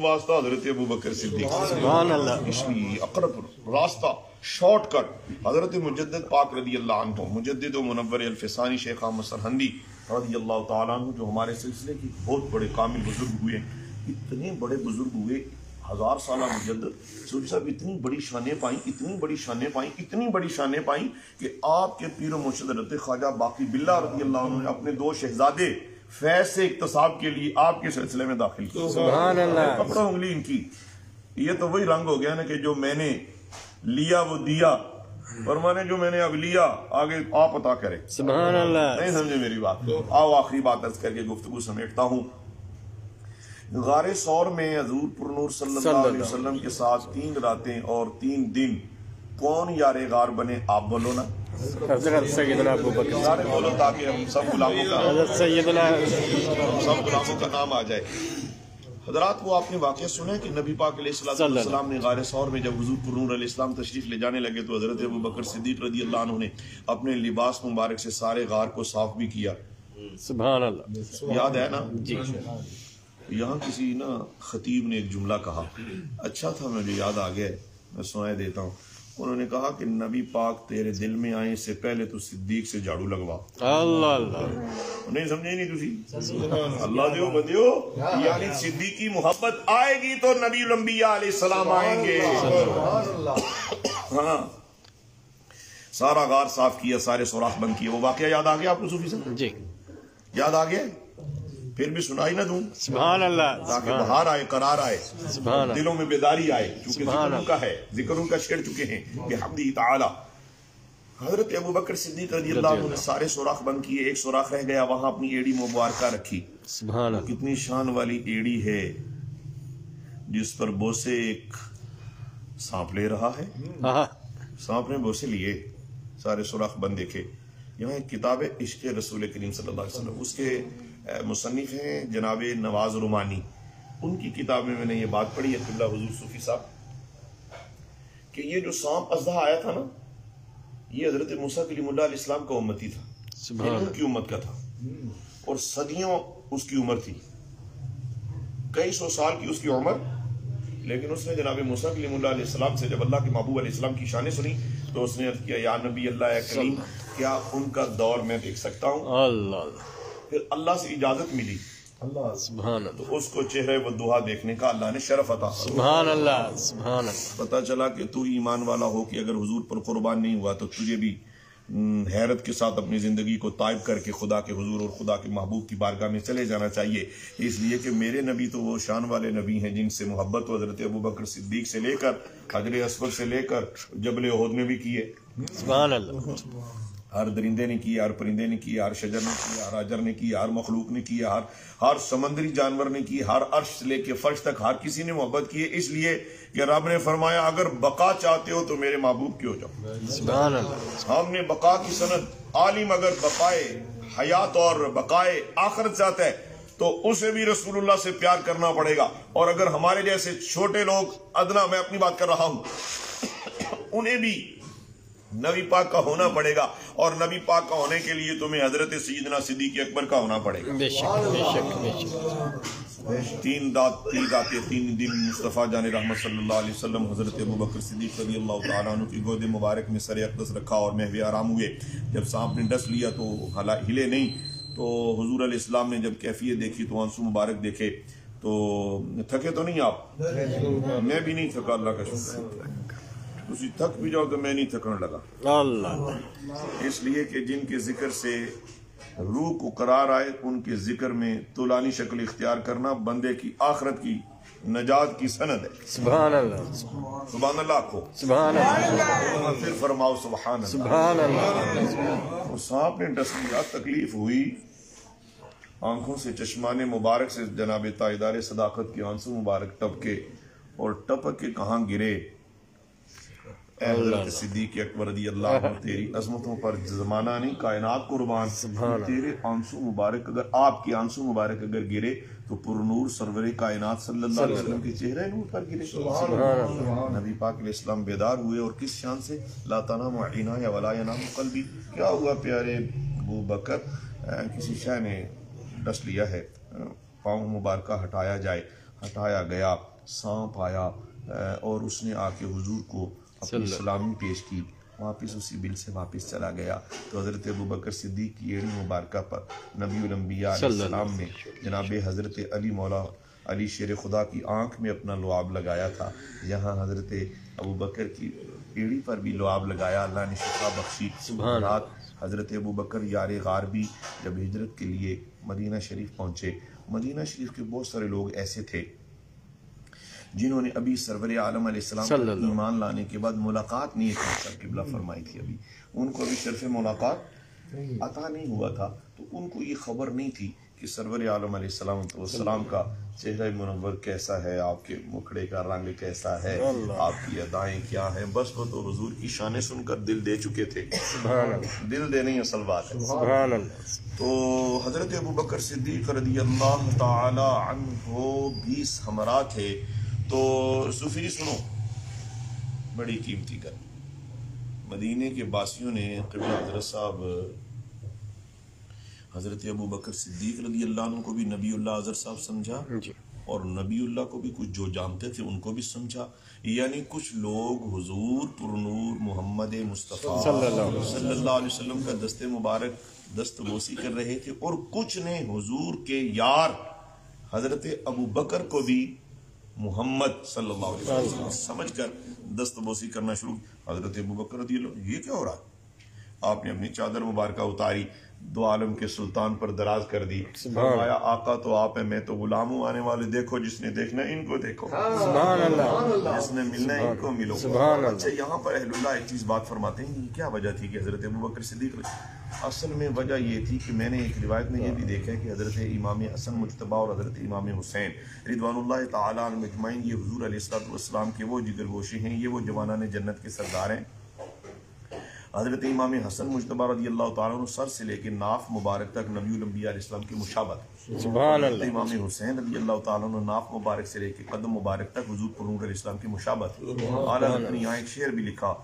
واسطہ حضرت ابوبکر صدیق سبحان اللہ. اس لیے اقرب راستہ، شارٹ کٹ حضرت مجدد پاک رضی اللہ عنہ، مجدد و منور الفسانی شیخ احمد سرہندی رضی اللہ تعالیٰ عنہ، جو ہمارے سلسلے کی بہت بڑے کامل بزرگ ہوئے، اتنے بڑے بزرگ ہوئے، 1000 سالہ مجدد سوری صاحب، اتنی بڑی شانیں پائیں، اتنی بڑی شانیں پائیں، اتنی بڑی شانیں پائیں کہ آپ کے پیر و مرشد حضرت خواجہ باقی باللہ رضی اللہ عنہ نے اپنے 2 شہزادے فیض سے اقتصاب کے لیے آپ کے سلسلے میں داخل کیا. سبحان اللہ. پکڑا انگلی ان کی. یہ تو وہی رنگ ہو گیا نا کہ جو میں نے لیا وہ دیا، فرمانے جو میں نے اب لیا آگے آپ عطا کرے. سبحان اللہ. نہیں سمجھے میری بات؟ آؤ آخری بات عرض کر کے گفتگو سمیٹتا ہوں. غار ثور میں حضور پر نور صلی اللہ علیہ وسلم کے ساتھ 3 راتیں اور 3 دن کون یار غار بنے؟ آپ بولو نا. حضرت سیدنا ابوبکر. سارے بولو تاکہ ہم سب غلاموں کا حضرت سیدنا سب غلاموں کا نام آ جائے. حضرات وہ آپ نے واقعہ سنا ہے کہ نبی پاک علیہ السلام نے غار ثور میں جب حضور پر نور علیہ السلام تشریف لے جانے لگے تو حضرت ابوبکر صدیق رضی اللہ عنہ نے اپنے لباس مبارک سے سارے غار کو صاف بھی کیا. سبحان اللہ. یاد ہے نا؟ جی. یہاں کسی نا خطیب نے ایک جملہ کہا، اچھا تھا، مجھے یاد آ گیا، میں سنائے دیتا ہوں. انہوں نے کہا کہ نبی پاک تیرے دل میں آئے سے پہلے تو صدیق سے جھاڑو لگوا. اللہ اللہ. نہیں سمجھے نہیں تسی؟ اللہ دیو بدیو، یعنی صدیقی محبت آئے گی تو نبی الانبیاء علیہ السلام آئیں گے. ہاں، سارا غار صاف کیا، سارے سوراخ بند کیے. وہ واقعہ یاد آ گیا آپ کو صوفی صاحب؟ جی. یاد آ گیا؟ پھر بھی سنائی نہ دوں سبحان اللہ. تاکہ بہار آئے، قرار آئے، سبحان اللہ. دلوں میں بیداری آئے، کیونکہ سبحان ذکر ان کا ہے، ذکر ان کا چھیڑ چکے ہیں بحمدہ تعالی. حضرت ابوبکر صدیق رضی اللہ عنہ نے سارے سوراخ بند کیے، ایک سوراخ رہ گیا، وہاں اپنی ایڑی مبارکہ رکھی. سبحان اللہ. کتنی شان والی ایڑی ہے جس پر بوسے ایک سانپ لے رہا ہے. سانپ نے بوسے لیے، سارے سوراخ بند دیکھے. یہاں ایک کتاب ہے عشق رسول کریم صلی اللہ علیہ وسلم، اس کے مصنف ہیں جناب نواز رومانی. ان کی کتاب میں نے یہ بات پڑھی ہے قبلہ حضور صوفی صاحب کہ یہ جو سانپ اژدہا آیا تھا نا، یہ حضرت موسیٰ کلیم اللہ علیہ السلام کا امتی تھا، ان کی امت کا تھا، اور صدیوں اس کی عمر تھی، کئی سو سال کی اس کی عمر. لیکن اس نے جناب موسیٰ کلیم اللہ علیہ السلام سے جب اللہ کے محبوب علیہ السلام کی شانیں سنی تو اس نے عرض کیا، یا نبی اللہ کریم، کیا ان کا دور میں دیکھ سکتا ہوں؟ اللہ. پھر اللہ سے اجازت ملی، سبحان اللہ. تو اس کو چہرے و دہا دیکھنے کا اللہ نے شرف عطا. سبحان اللہ. سبحان اللہ. پتہ چلا کہ تو ایمان والا ہو کہ اگر حضور پر قربان نہیں ہوا تو تجھے بھی حیرت کے ساتھ اپنی زندگی کو طائب کر کے خدا کے حضور اور خدا کے محبوب کی بارگاہ میں چلے جانا چاہیے. اس لیے کہ میرے نبی تو وہ شان والے نبی ہیں جن سے محبت حضرت ابوبکر صدیق سے لے کر حجر اسود سے لے کر جبل احد میں بھی کیے. سبحان اللہ. ہر درندے نے کی، ہر پرندے نے کی، ہر شجر نے کی، ہر حجر نے کی، ہر مخلوق نے کی، ہر سمندری جانور نے کی، ہر عرش سے لے کے فرش تک ہر کسی نے محبت کی ہے. اس لیے کہ رب نے فرمایا اگر بقا چاہتے ہو تو میرے محبوب کی ہو جاؤ. سبحان اللہ. ہم نے بقا کی سند، عالم اگر بقائے حیات اور بقائے آخرت چاہتا ہے تو اسے بھی رسول اللہ سے پیار کرنا پڑے گا. اور اگر ہمارے جیسے چھوٹے لوگ ادنا، میں اپنی بات کر رہا ہوں، انہیں بھی نبی پاک کا ہونا پڑے گا. اور نبی پاک کا ہونے کے لیے تمہیں حضرت سیدنا صدیق اکبر کا ہونا پڑے گا. بے شک بے شک بے شک. 3 راتیں 3 دن مصطفیٰ جان رحمت صلی اللہ علیہ وسلم حضرت ابوبکر صدیق رضی اللہ تعالیٰ عنہ کی گود مبارک میں سر اقدس رکھا اور محو آرام ہوئے. جب سانپ نے ڈس لیا تو ہلے نہیں. تو حضور علیہ السلام نے جب کیفیت دیکھی تو آنسو مبارک دیکھے تو تھکے تو نہیں آپ؟ میں بھی نہیں تھکا، اللہ کا شکر. تسی تھک بھی جاؤ تو میں نہیں تھکنے لگا. اللہ. اس لیے کہ جن کے ذکر سے روح کو قرار آئے ان کے ذکر میں طولانی شکل اختیار کرنا بندے کی آخرت کی نجات کی سند ہے. سبحان اللہ. سبحان اللہ کو سبحان اللہ. پھر فرماؤ سبحان اللہ. سبحان اللہ. اور سانپ نے ڈس لیا، تکلیف ہوئی، آنکھوں سے چشمان مبارک سے جناب تاجدار صداقت کے آنسو مبارک ٹپکے اور ٹپک کے کہاں گرے؟ اے حضرت صدیق اکبر رضی اللہ عنہ تیری عظمتوں پر زمانہ نہیں کائنات قربان، تیرے آنسو مبارک اگر آپ کے آنسو مبارک اگر گرے تو پر نور سرور کائنات صلی اللہ علیہ وسلم کے چہرے نور پر گرے۔ نبی پاک علیہ السلام بیدار ہوئے اور کس شان سے؟ لا تنام عینایا ولا ینام قلبی۔ کیا ہوا پیارے ابو بکر؟ کسی شے نے ڈس لیا ہے، پاؤں مبارکہ ہٹایا جائے، ہٹایا گیا، سانپ آیا اور اس نے آ کے حضور کو اپنی سلامی پیش کی، واپس اسی بل سے واپس چلا گیا۔ تو حضرت ابو بکر صدیق کی ایڑی مبارکہ پر نبی الانبیاء علیہ السلام نے جناب حضرت علی مولا علی شیر خدا کی آنکھ میں اپنا لعاب لگایا تھا، یہاں حضرت ابو بکر کی ایڑی پر بھی لعاب لگایا، اللہ نے شفا بخشی۔ رات حضرت ابو بکر یار غار بھی جب ہجرت کے لیے مدینہ شریف پہنچے، مدینہ شریف کے بہت سارے لوگ ایسے تھے جنہوں نے ابھی سرور عالم علیہ السلام پر ایمان لانے کے بعد ملاقات نہیں کی، قبلہ فرمائی تھی، ابھی ان کو ابھی شرف ملاقات عطا نہیں ہوا تھا، تو ان کو یہ خبر نہیں تھی کہ سرور عالم علیہ السلام کا چہرہ منور کیسا ہے، آپ کے مکھڑے کا رنگ کیسا ہے، آپ کی ادائیں کیا ہیں، بس وہ تو حضور کی شانیں سن کر دل دے چکے تھے۔ دل دینے ہی اصل بات ہے۔ تو حضرت ابو بکر صدیق رضی اللہ تعالی عنہ 20 ہمراہ تھے۔ تو صوفی سنو، بڑی قیمتی گل، مدینے کے باسیوں نے قبلہ حضرت صاحب حضرت ابو بکر صدیق رضی اللہ عنہ کو بھی نبی اللہ حضرت صاحب سمجھا، اور نبی اللہ کو بھی کچھ جو جانتے تھے ان کو بھی سمجھا، یعنی کچھ لوگ حضور پر نور محمد مصطفیٰ صلی اللہ علیہ وسلم کا دست مبارک دست بوسی کر رہے تھے، اور کچھ نے حضور کے یار حضرت ابو بکر کو بھی محمد صلی اللہ علیہ وسلم سمجھ کر دست بوسی کرنا شروع۔ حضرت ابو بکر رضی اللہ عنہ، یہ کیا ہو رہا ہے؟ آپ نے اپنی چادر مبارکہ اتاری، دو عالم کے سلطان پر دراز کر دی، فرمایا آقا تو آپ ہیں، میں تو غلام ہوں، آنے والے دیکھو، جس نے دیکھنا ہے ان کو دیکھو، جس نے ملنا ہے ان کو ملو۔ اچھا یہاں پر اہل اللہ ایک چیز بات فرماتے ہیں، کیا وجہ تھی کہ حضرت ابو بکر صدیق؟ اصل میں وجہ یہ تھی کہ میں نے ایک روایت میں یہ بھی دیکھا ہے کہ حضرت امام حسن مجتبیٰ اور حضرت امام حسین رضوان اللہ تعالیٰ عنہ اجمعین یہ حضور علیہ السلام کے وہ جگر گوشے ہیں، یہ وہ جوانان جنت کے سردار ہیں۔ حضرت امام حسن مجتبیٰ رضی اللہ تعالیٰ عنہ سر سے لے کے ناف مبارک تک نبی الانبیاء علیہ السلام کی مشابہت، حضرت امام حسین رضی اللہ تعالیٰ عنہ ناف مبارک سے لے کے قدم مبارک تک حضور پر نور علیہ السلام کی مشابہت۔ اعلیٰ حضرت نے یہاں ایک شعر بھی لکھا،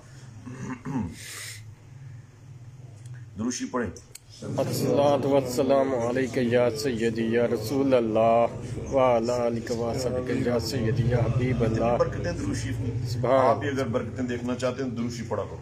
دروشی پڑھیں۔ الصلاۃ والسلام علیک یا سیدی یا رسول اللہ وعلی آلک و صحبک یا سیدی یا حبیب اللہ۔ برکتیں دروشی آپ بھی اگر برکتیں دیکھنا چاہتے ہیں دروشی پڑھا کرو،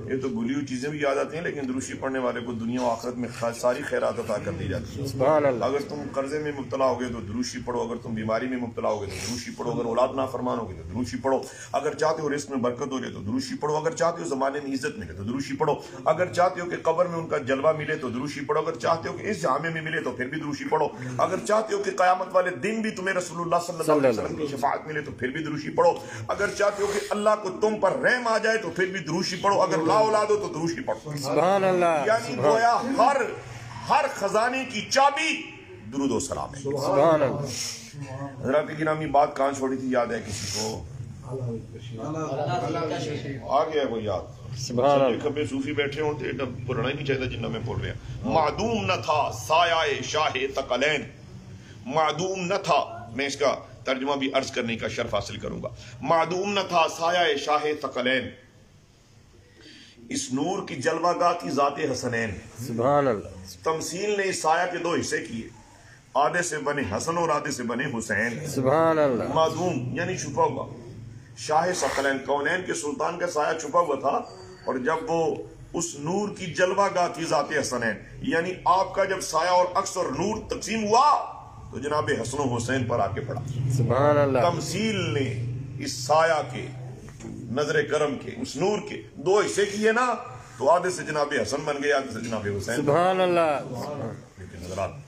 یہ تو بھولی ہوئی چیزیں بھی یاد آتی ہیں، لیکن دروشی پڑھنے والے کو دنیا و آخرت میں ساری خیرات عطا کر دی جاتی ہے۔ سبحان اللہ۔ اگر تم قرضے میں مبتلا ہوگے تو دروشی پڑھو، اگر تم بیماری میں مبتلا ہوگے تو دروشی پڑھو، اگر اولاد نافرمان ہوگے تو دروشی پڑھو، اگر چاہتے ہو رزق میں برکت ہو جائے تو دروشی پڑھو، اگر چاہتے ہو زمانے میں عزت ملے تو دروشی پڑھو، اگر چاہتے ہو کہ قبر میں ان کا جلوہ ملے تو دروشی پڑھو، اگر چاہتے ہو کہ اس جہاں میں ملے تو پھر بھی دروشی پڑھو، اگر چاہتے ہو کہ قیامت والے دن بھی تمہیں رسول اللہ صلی اللہ علیہ وسلم کی شفاعت ملے تو پھر بھی دروشی پڑھو، اگر چاہتے ہو کہ اللہ کو تم پر رحم آ جائے تو پھر بھی دروشی پڑھو، اگر لا اولاد ہو تو دروشی پڑھو۔ سبحان اللہ۔ یعنی گویا ہر خزانے کی چابی درود و سلام ہے۔ سبحان اللہ۔ حضرات کی گرامی بات کہاں چھوڑی تھی، یاد ہے کسی کو؟ آ گیا ہے وہ یاد؟ سبحان اللہ۔ کبھی صوفی بیٹھے ہوتے پڑھنا ہی نہیں چاہتا جنہ میں بول رہے ہیں۔ معدوم نہ تھا سایہ شاہ ثقلین، معدوم نہ تھا، میں اس کا ترجمہ بھی عرض کرنے کا شرف حاصل کروں گا۔ معدوم نہ تھا سایہ شاہ ثقلین، اس نور کی جلوہ گاہ کی ذات حسنین۔ سبحان اللہ۔ تمثیل نے اس سایہ کے دو حصے کیے، آدھے سے بنے حسن اور آدھے سے بنے حسین۔ سبحان اللہ۔ معدوم یعنی چھپا ہوا، شاہ ثقلین کونین کے سلطان کا سایہ چھپا ہوا تھا، اور جب وہ اس نور کی جلوہ گاہ کی ذات حسنین، یعنی آپ کا جب سایہ اور عکس اور نور تقسیم ہوا تو جناب حسن و حسین پر آ کے پڑا۔ سبحان اللہ۔ تمثیل نے اس سایہ کے، نظر کرم کے، اس نور کے دو حصے کیے نا، تو آدھے سے جناب حسن بن گئے، آدھے سے جناب حسین۔ سبحان اللہ۔ لیکن حضرات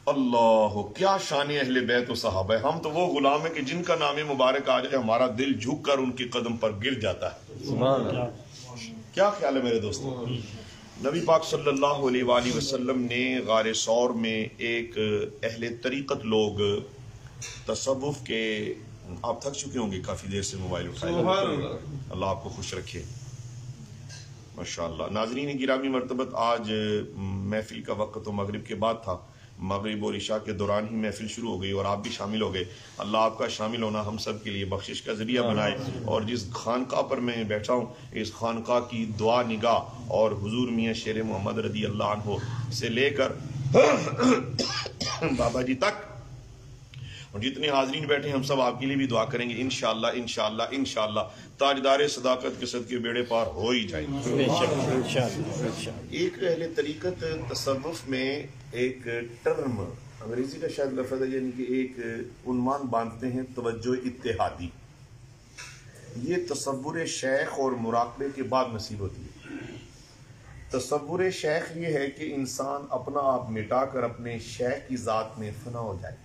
اللہ کیا شان اہل بیت و صحابہ، ہم تو وہ غلام ہیں کہ جن کا نام مبارک آ جائے ہمارا دل جھک کر ان کے قدم پر گر جاتا ہے۔ سبحان اللہ۔ کیا خیال ہے میرے دوستو؟ نبی پاک صلی اللہ علیہ وآلہ وسلم نے غار ثور میں ایک اہل طریقت لوگ، تصوف کے آپ تھک چکے ہوں گے کافی دیر سے موبائل اٹھائے. اللہ آپ کو خوش رکھے ماشاءاللہ. ناظرین گرامی مرتبت آج محفل کا وقت تو مغرب کے بعد تھا. مغرب اور عشاء کے دوران ہی محفل شروع ہو گئی اور آپ بھی شامل ہو گئے. اللہ آپ کا شامل ہونا ہم سب کے لیے بخشش کا ذریعہ بنائے. اور جس خانقاہ پر میں بیٹھا ہوں اس خانقاہ کی دعا نگاہ اور حضور میاں شیر محمد رضی اللہ عنہ سے لے کر بابا جی تک اور جتنے حاضرین بیٹھے ہیں ہم سب آپ کے لیے بھی دعا کریں گے انشاءاللہ انشاءاللہ انشاءاللہ تاجدار صداقت کے صدقے بیڑے پار ہو ہی جائیں گے. ایک اہل طریقت تصوف میں ایک ٹرم انگریزی کا شاید لفظ ہے یعنی کہ ایک عنوان باندھتے ہیں توجہ اتحادی. یہ تصور شیخ اور مراقبے کے بعد نصیب ہوتی ہے. تصور شیخ یہ ہے کہ انسان اپنا آپ مٹا کر اپنے شیخ کی ذات میں فنا ہو جائے.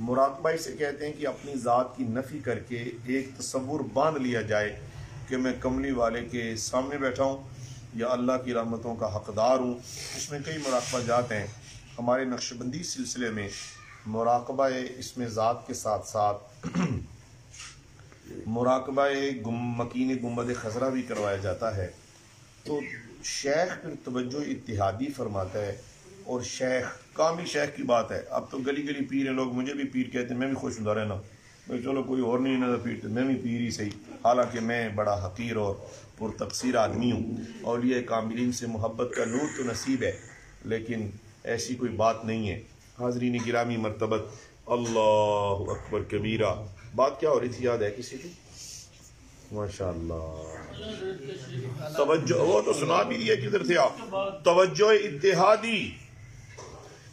مراقبہ اسے کہتے ہیں کہ اپنی ذات کی نفی کر کے ایک تصور باندھ لیا جائے کہ میں کملی والے کے سامنے بیٹھا ہوں یا اللہ کی رحمتوں کا حقدار ہوں. اس میں کئی مراقبہ جات ہیں. ہمارے نقشبندی سلسلے میں مراقبہ اس میں ذات کے ساتھ ساتھ مراقبہ مکین گنبد خضرا بھی کروایا جاتا ہے. تو شیخ پھر توجہ اتحادی فرماتا ہے اور شیخ کامل شیخ کی بات ہے. اب تو گلی گلی پیر ہیں لوگ, مجھے بھی پیر کہتے ہیں, میں بھی خوش ہوں رہنا چلو کوئی اور نہیں نہ پیر میں بھی پیر ہی صحیح, حالانکہ میں بڑا حقیر اور پر تقصیر آدمی ہوں. اولیاء کاملین سے محبت کا نور تو نصیب ہے لیکن ایسی کوئی بات نہیں ہے. حاضرین گرامی مرتبت اللہ اکبر کبیرہ. بات کیا ہو رہی تھی یاد ہے کسی کی؟ ماشاءاللہ توجہ وہ تو سنا بھی دیا کدھر تھے آپ. توجہ اتحادی.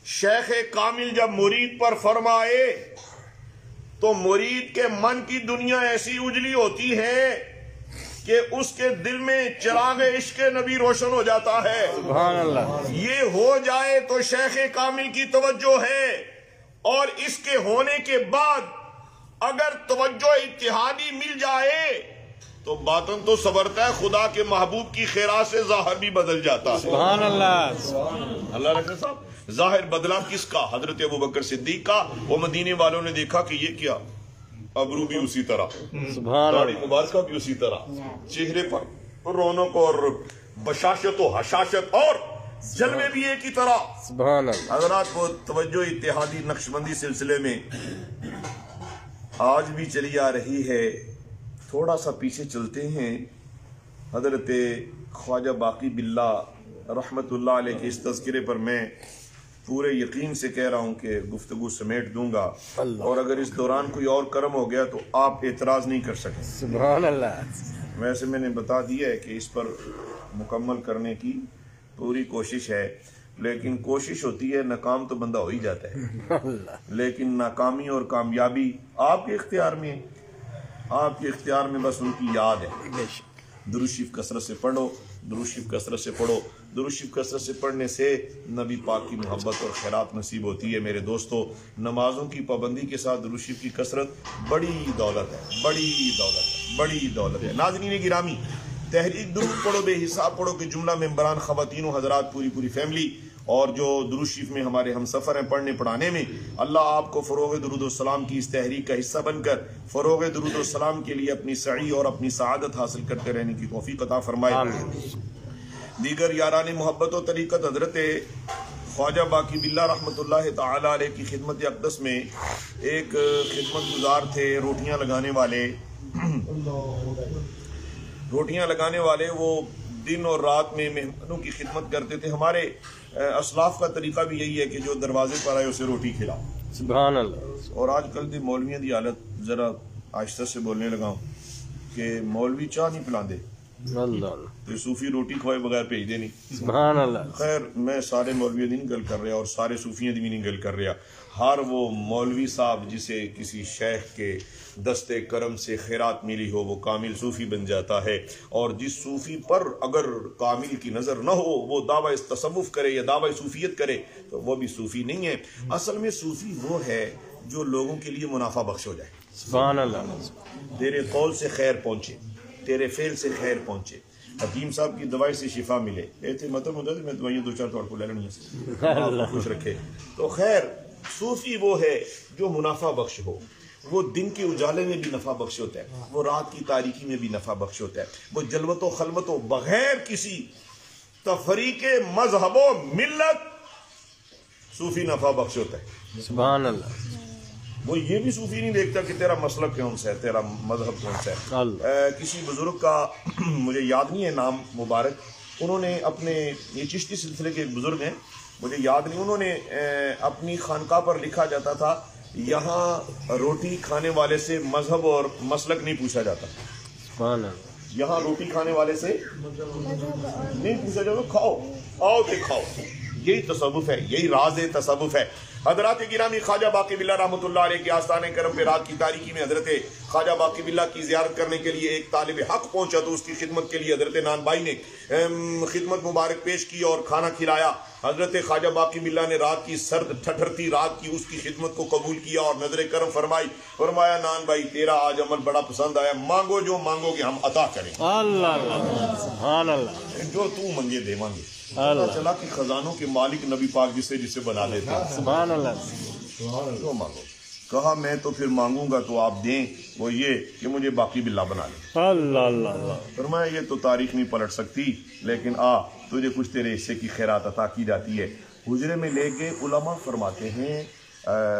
شیخ کامل جب مرید پر فرمائے تو مرید کے من کی دنیا ایسی اجلی ہوتی ہے کہ اس کے دل میں چراغ عشق نبی روشن ہو جاتا ہے. سبحان اللہ. یہ ہو جائے تو شیخ کامل کی توجہ ہے. اور اس کے ہونے کے بعد اگر توجہ اتحادی مل جائے تو باطن تو سنورتا ہے, خدا کے محبوب کی خیرات سے ظاہر بھی بدل جاتا ہے. سبحان اللہ. اللہ رکھے صاحب. ظاہر بدلا کس کا؟ حضرت ابوبکر صدیق کا. وہ مدینے والوں نے دیکھا کہ یہ کیا, ابرو بھی اسی طرح, داڑھی مبارکہ بھی اسی طرح, چہرے پر رونق اور بشاشت و حشاشت اور جلوے بھی ایک ہی طرح. سبحان اللہ. حضرات وہ توجہ اتحادی نقشبندی سلسلے میں آج بھی چلی آ رہی ہے. تھوڑا سا پیچھے چلتے ہیں. حضرت خواجہ باقی باللہ رحمت اللہ علیہ کے اس تذکرے پر میں پورے یقین سے کہہ رہا ہوں کہ گفتگو سمیٹ دوں گا, اور اگر اس دوران کوئی اور کرم ہو گیا تو آپ اعتراض نہیں کر سکیں. سبحان اللہ. ویسے میں نے بتا دیا ہے کہ اس پر مکمل کرنے کی پوری کوشش ہے, لیکن کوشش ہوتی ہے, ناکام تو بندہ ہو ہی جاتا ہے. لیکن ناکامی اور کامیابی آپ کے اختیار میں ہے. آپ کے اختیار میں بس ان کی یاد ہے. درود شریف کثرت سے پڑھو, درود شریف کثرت سے پڑھو. درود شریف کثرت سے پڑھنے سے نبی پاک کی محبت اور خیرات نصیب ہوتی ہے. میرے دوستو, نمازوں کی پابندی کے ساتھ درود شریف کی کثرت بڑی دولت ہے, بڑی دولت ہے, بڑی دولت ہے. ناظرین گرامی, تحریک درود پڑھو, بے حساب پڑھو کہ جملہ ممبران, خواتین و حضرات, پوری فیملی اور جو درود شریف میں ہمارے ہم سفر ہیں پڑھنے پڑھانے میں, اللہ آپ کو فروغ درود السلام کی اس تحریک کا حصہ بن کر فروغ درود السلام کے لیے اپنی سعی اور اپنی سعادت حاصل کرتے رہنے کی توفیق عطا فرمائے. دیگر یاران محبت و طریقت حضرت خواجہ باقی باللہ رحمت اللہ تعالی علیہ کی خدمت اقدس میں ایک خدمت گزار تھے, روٹیاں لگانے والے. وہ دن اور رات میں مہمانوں کی خدمت کرتے تھے. ہمارے اسلاف کا طریقہ بھی یہی ہے کہ جو دروازے پر آئے اسے روٹی کھلاؤ. سبحان اللہ. اور آج کل دی مولویاں دی حالت, ذرا آہستہ سے بولنے لگا ہوں کہ مولوی چاہ نہیں پلاندے, تو صوفی روٹی کھوائے بغیر بھیج دے نہیں. سبحان اللہ. خیر میں سارے مولویوں دی نہیں گل کر رہا اور سارے صوفیوں دی بھی نہیں گل کر رہا. ہر وہ مولوی صاحب جسے کسی شیخ کے دستے کرم سے خیرات ملی ہو وہ کامل صوفی بن جاتا ہے. اور جس صوفی پر اگر کامل کی نظر نہ ہو وہ دعویٰ تصوف کرے یا دعویٰ صوفیت کرے تو وہ بھی صوفی نہیں ہے. اصل میں صوفی وہ ہے جو لوگوں کے لیے منافع بخش ہو جائے. سبحان اللہ. تیرے قول سے خیر پہنچے, تیرے فعل سے خیر پہنچے, حکیم صاحب کی دوائی سے شفا ملے. ایسے مطلب ہوتا ہے میں دوائیاں 2-4 توڑ کو لے لیں سے خوش رکھے. تو خیر صوفی وہ ہے جو منافع بخش ہو. وہ دن کے اجالے میں بھی نفع بخش ہوتا ہے، وہ رات کی تاریکی میں بھی نفع بخش ہوتا ہے، وہ جلوت و خلوت و بغیر کسی تفریق مذہب و ملت صوفی نفع بخش ہوتا ہے۔ سبحان اللہ۔ وہ یہ بھی صوفی نہیں دیکھتا کہ تیرا مسلک کون سا ہے، تیرا مذہب کون سا ہے۔ کسی بزرگ کا مجھے یاد نہیں ہے نام مبارک، انہوں نے اپنے، یہ چشتی سلسلے کے ایک بزرگ ہیں، مجھے یاد نہیں، انہوں نے اپنی خانقاہ پر لکھا جاتا تھا یہاں روٹی کھانے والے سے مذہب اور مسلک نہیں پوچھا جاتا، سبحان اللہ۔ یہاں روٹی کھانے والے سے نہیں پوچھا جاتا، کھاؤ آؤ تے کھاؤ، یہی تصوف ہے، یہی راز تصوف ہے۔ حضرات گرامی، خواجہ باقی باللہ رحمۃ اللہ علیہ کے آستانے کرم پہ رات کی تاریکی میں حضرت خواجہ باقی باللہ کی زیارت کرنے کے لیے ایک طالب حق پہنچا تو اس کی خدمت کے لیے حضرت نان بھائی نے خدمت مبارک پیش کی اور کھانا کھلایا۔ حضرت خواجہ باقی باللہ نے رات کی سرد ٹھٹھرتی رات کی اس کی خدمت کو قبول کیا اور نظر کرم فرمائی، فرمایا نان بھائی تیرا آج عمل بڑا پسند آیا، مانگو جو مانگو گے ہم عطا کریں گے، اللہ اللہ، سبحان اللہ، جو تو منگے دے مانگے۔ اللہ۔ پتہ چلا کہ خزانوں کے مالک نبی پاک جسے بنا لیتے ہیں، سبحان اللہ۔ جو مانگو، کہا میں تو پھر مانگوں گا تو آپ دیں، وہ یہ کہ مجھے باقی باللہ بنا لیں۔ اللہ اللہ اللہ۔ فرمایا یہ تو تاریخ نہیں پلٹ سکتی، لیکن تجھے کچھ تیرے حصے کی خیرات عطا کی جاتی ہے۔ حجرے میں لے کے علماء فرماتے ہیں،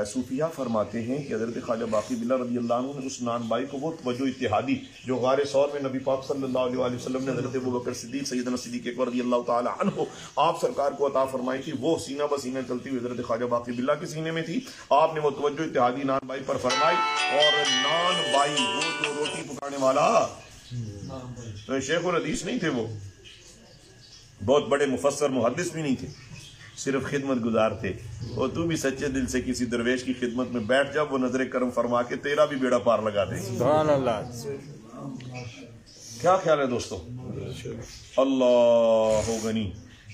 صوفیہ فرماتے ہیں کہ حضرت خواجہ باقی باللہ رضی اللہ عنہ نے اس نان بائی کو وہ توجہ اتحادی جو غار ثور میں نبی پاک صلی اللہ علیہ وسلم نے حضرت ابوبکر صدیق سیدنا صدیق اکبر رضی اللہ تعالی عنہ آپ سرکار کو عطا فرمائی تھی، وہ سینہ بسینہ چلتی ہوئی حضرت خواجہ باقی باللہ کے سینے میں تھی۔ آپ نے وہ توجہ اتحادی نان بائی پر فرمائی، اور نان بائی وہ جو روٹی پکانے والا تو شیخ الحدیث نہیں تھے، وہ بہت بڑے مفسر محدث بھی نہیں تھے، صرف خدمت گزار تھے۔ اور تو بھی سچے دل سے کسی درویش کی خدمت میں بیٹھ جا، وہ نظر کرم فرما کے تیرا بھی بیڑا پار لگا دے۔ سبحان اللہ۔ کیا خیال ہے دوستو؟ اللہ غنی۔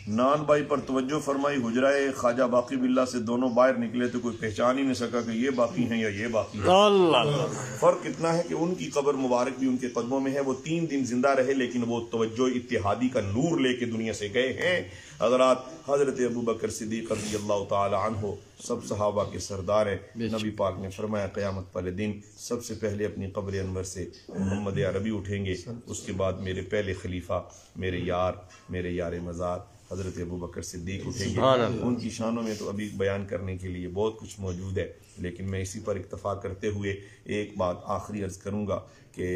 نان بھائی پر توجہ فرمائی، حجرہ خواجہ باقی باللہ سے دونوں باہر نکلے تو کوئی پہچان ہی نہیں سکا کہ یہ باقی ہیں یا یہ باقی ہیں۔ اللہ۔ فرق اتنا ہے کہ ان کی قبر مبارک بھی ان کے قدموں میں ہے، وہ 3 دن زندہ رہے لیکن وہ توجہ اتحادی کا نور لے کے دنیا سے گئے ہیں۔ حضرات حضرت ابوبکر صدیق رضی اللہ تعالی عنہ سب صحابہ کے سردار ہیں، نبی پاک نے فرمایا قیامت والے دن سب سے پہلے اپنی قبر انور سے محمد عربی اٹھیں گے، اس کے بعد میرے پہلے خلیفہ میرے یار مزار حضرت ابوبکر صدیق اٹھیں گے۔ ان کی شانوں میں تو ابھی بیان کرنے کے لیے بہت کچھ موجود ہے، لیکن میں اسی پر اکتفا کرتے ہوئے ایک بات آخری عرض کروں گا کہ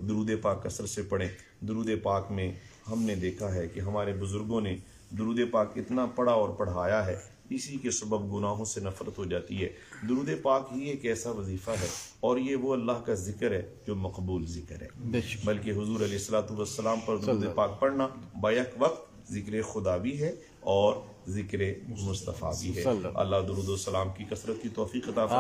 درود پاک کثرت سے پڑھیں۔ درود پاک میں ہم نے دیکھا ہے کہ ہمارے بزرگوں نے درود پاک اتنا پڑھا اور پڑھایا ہے، اسی کے سبب گناہوں سے نفرت ہو جاتی ہے۔ درود پاک ہی ایک ایسا وظیفہ ہے اور یہ وہ اللہ کا ذکر ہے جو مقبول ذکر ہے، بلکہ حضور علیہ الصلوۃ والسلام پر درود پاک پڑھنا بیک وقت ذکر خدا بھی ہے اور ذکر مصطفیٰ بھی ہے۔ اللہ درود و سلام کی کثرت کی توفیق عطا فرمائے۔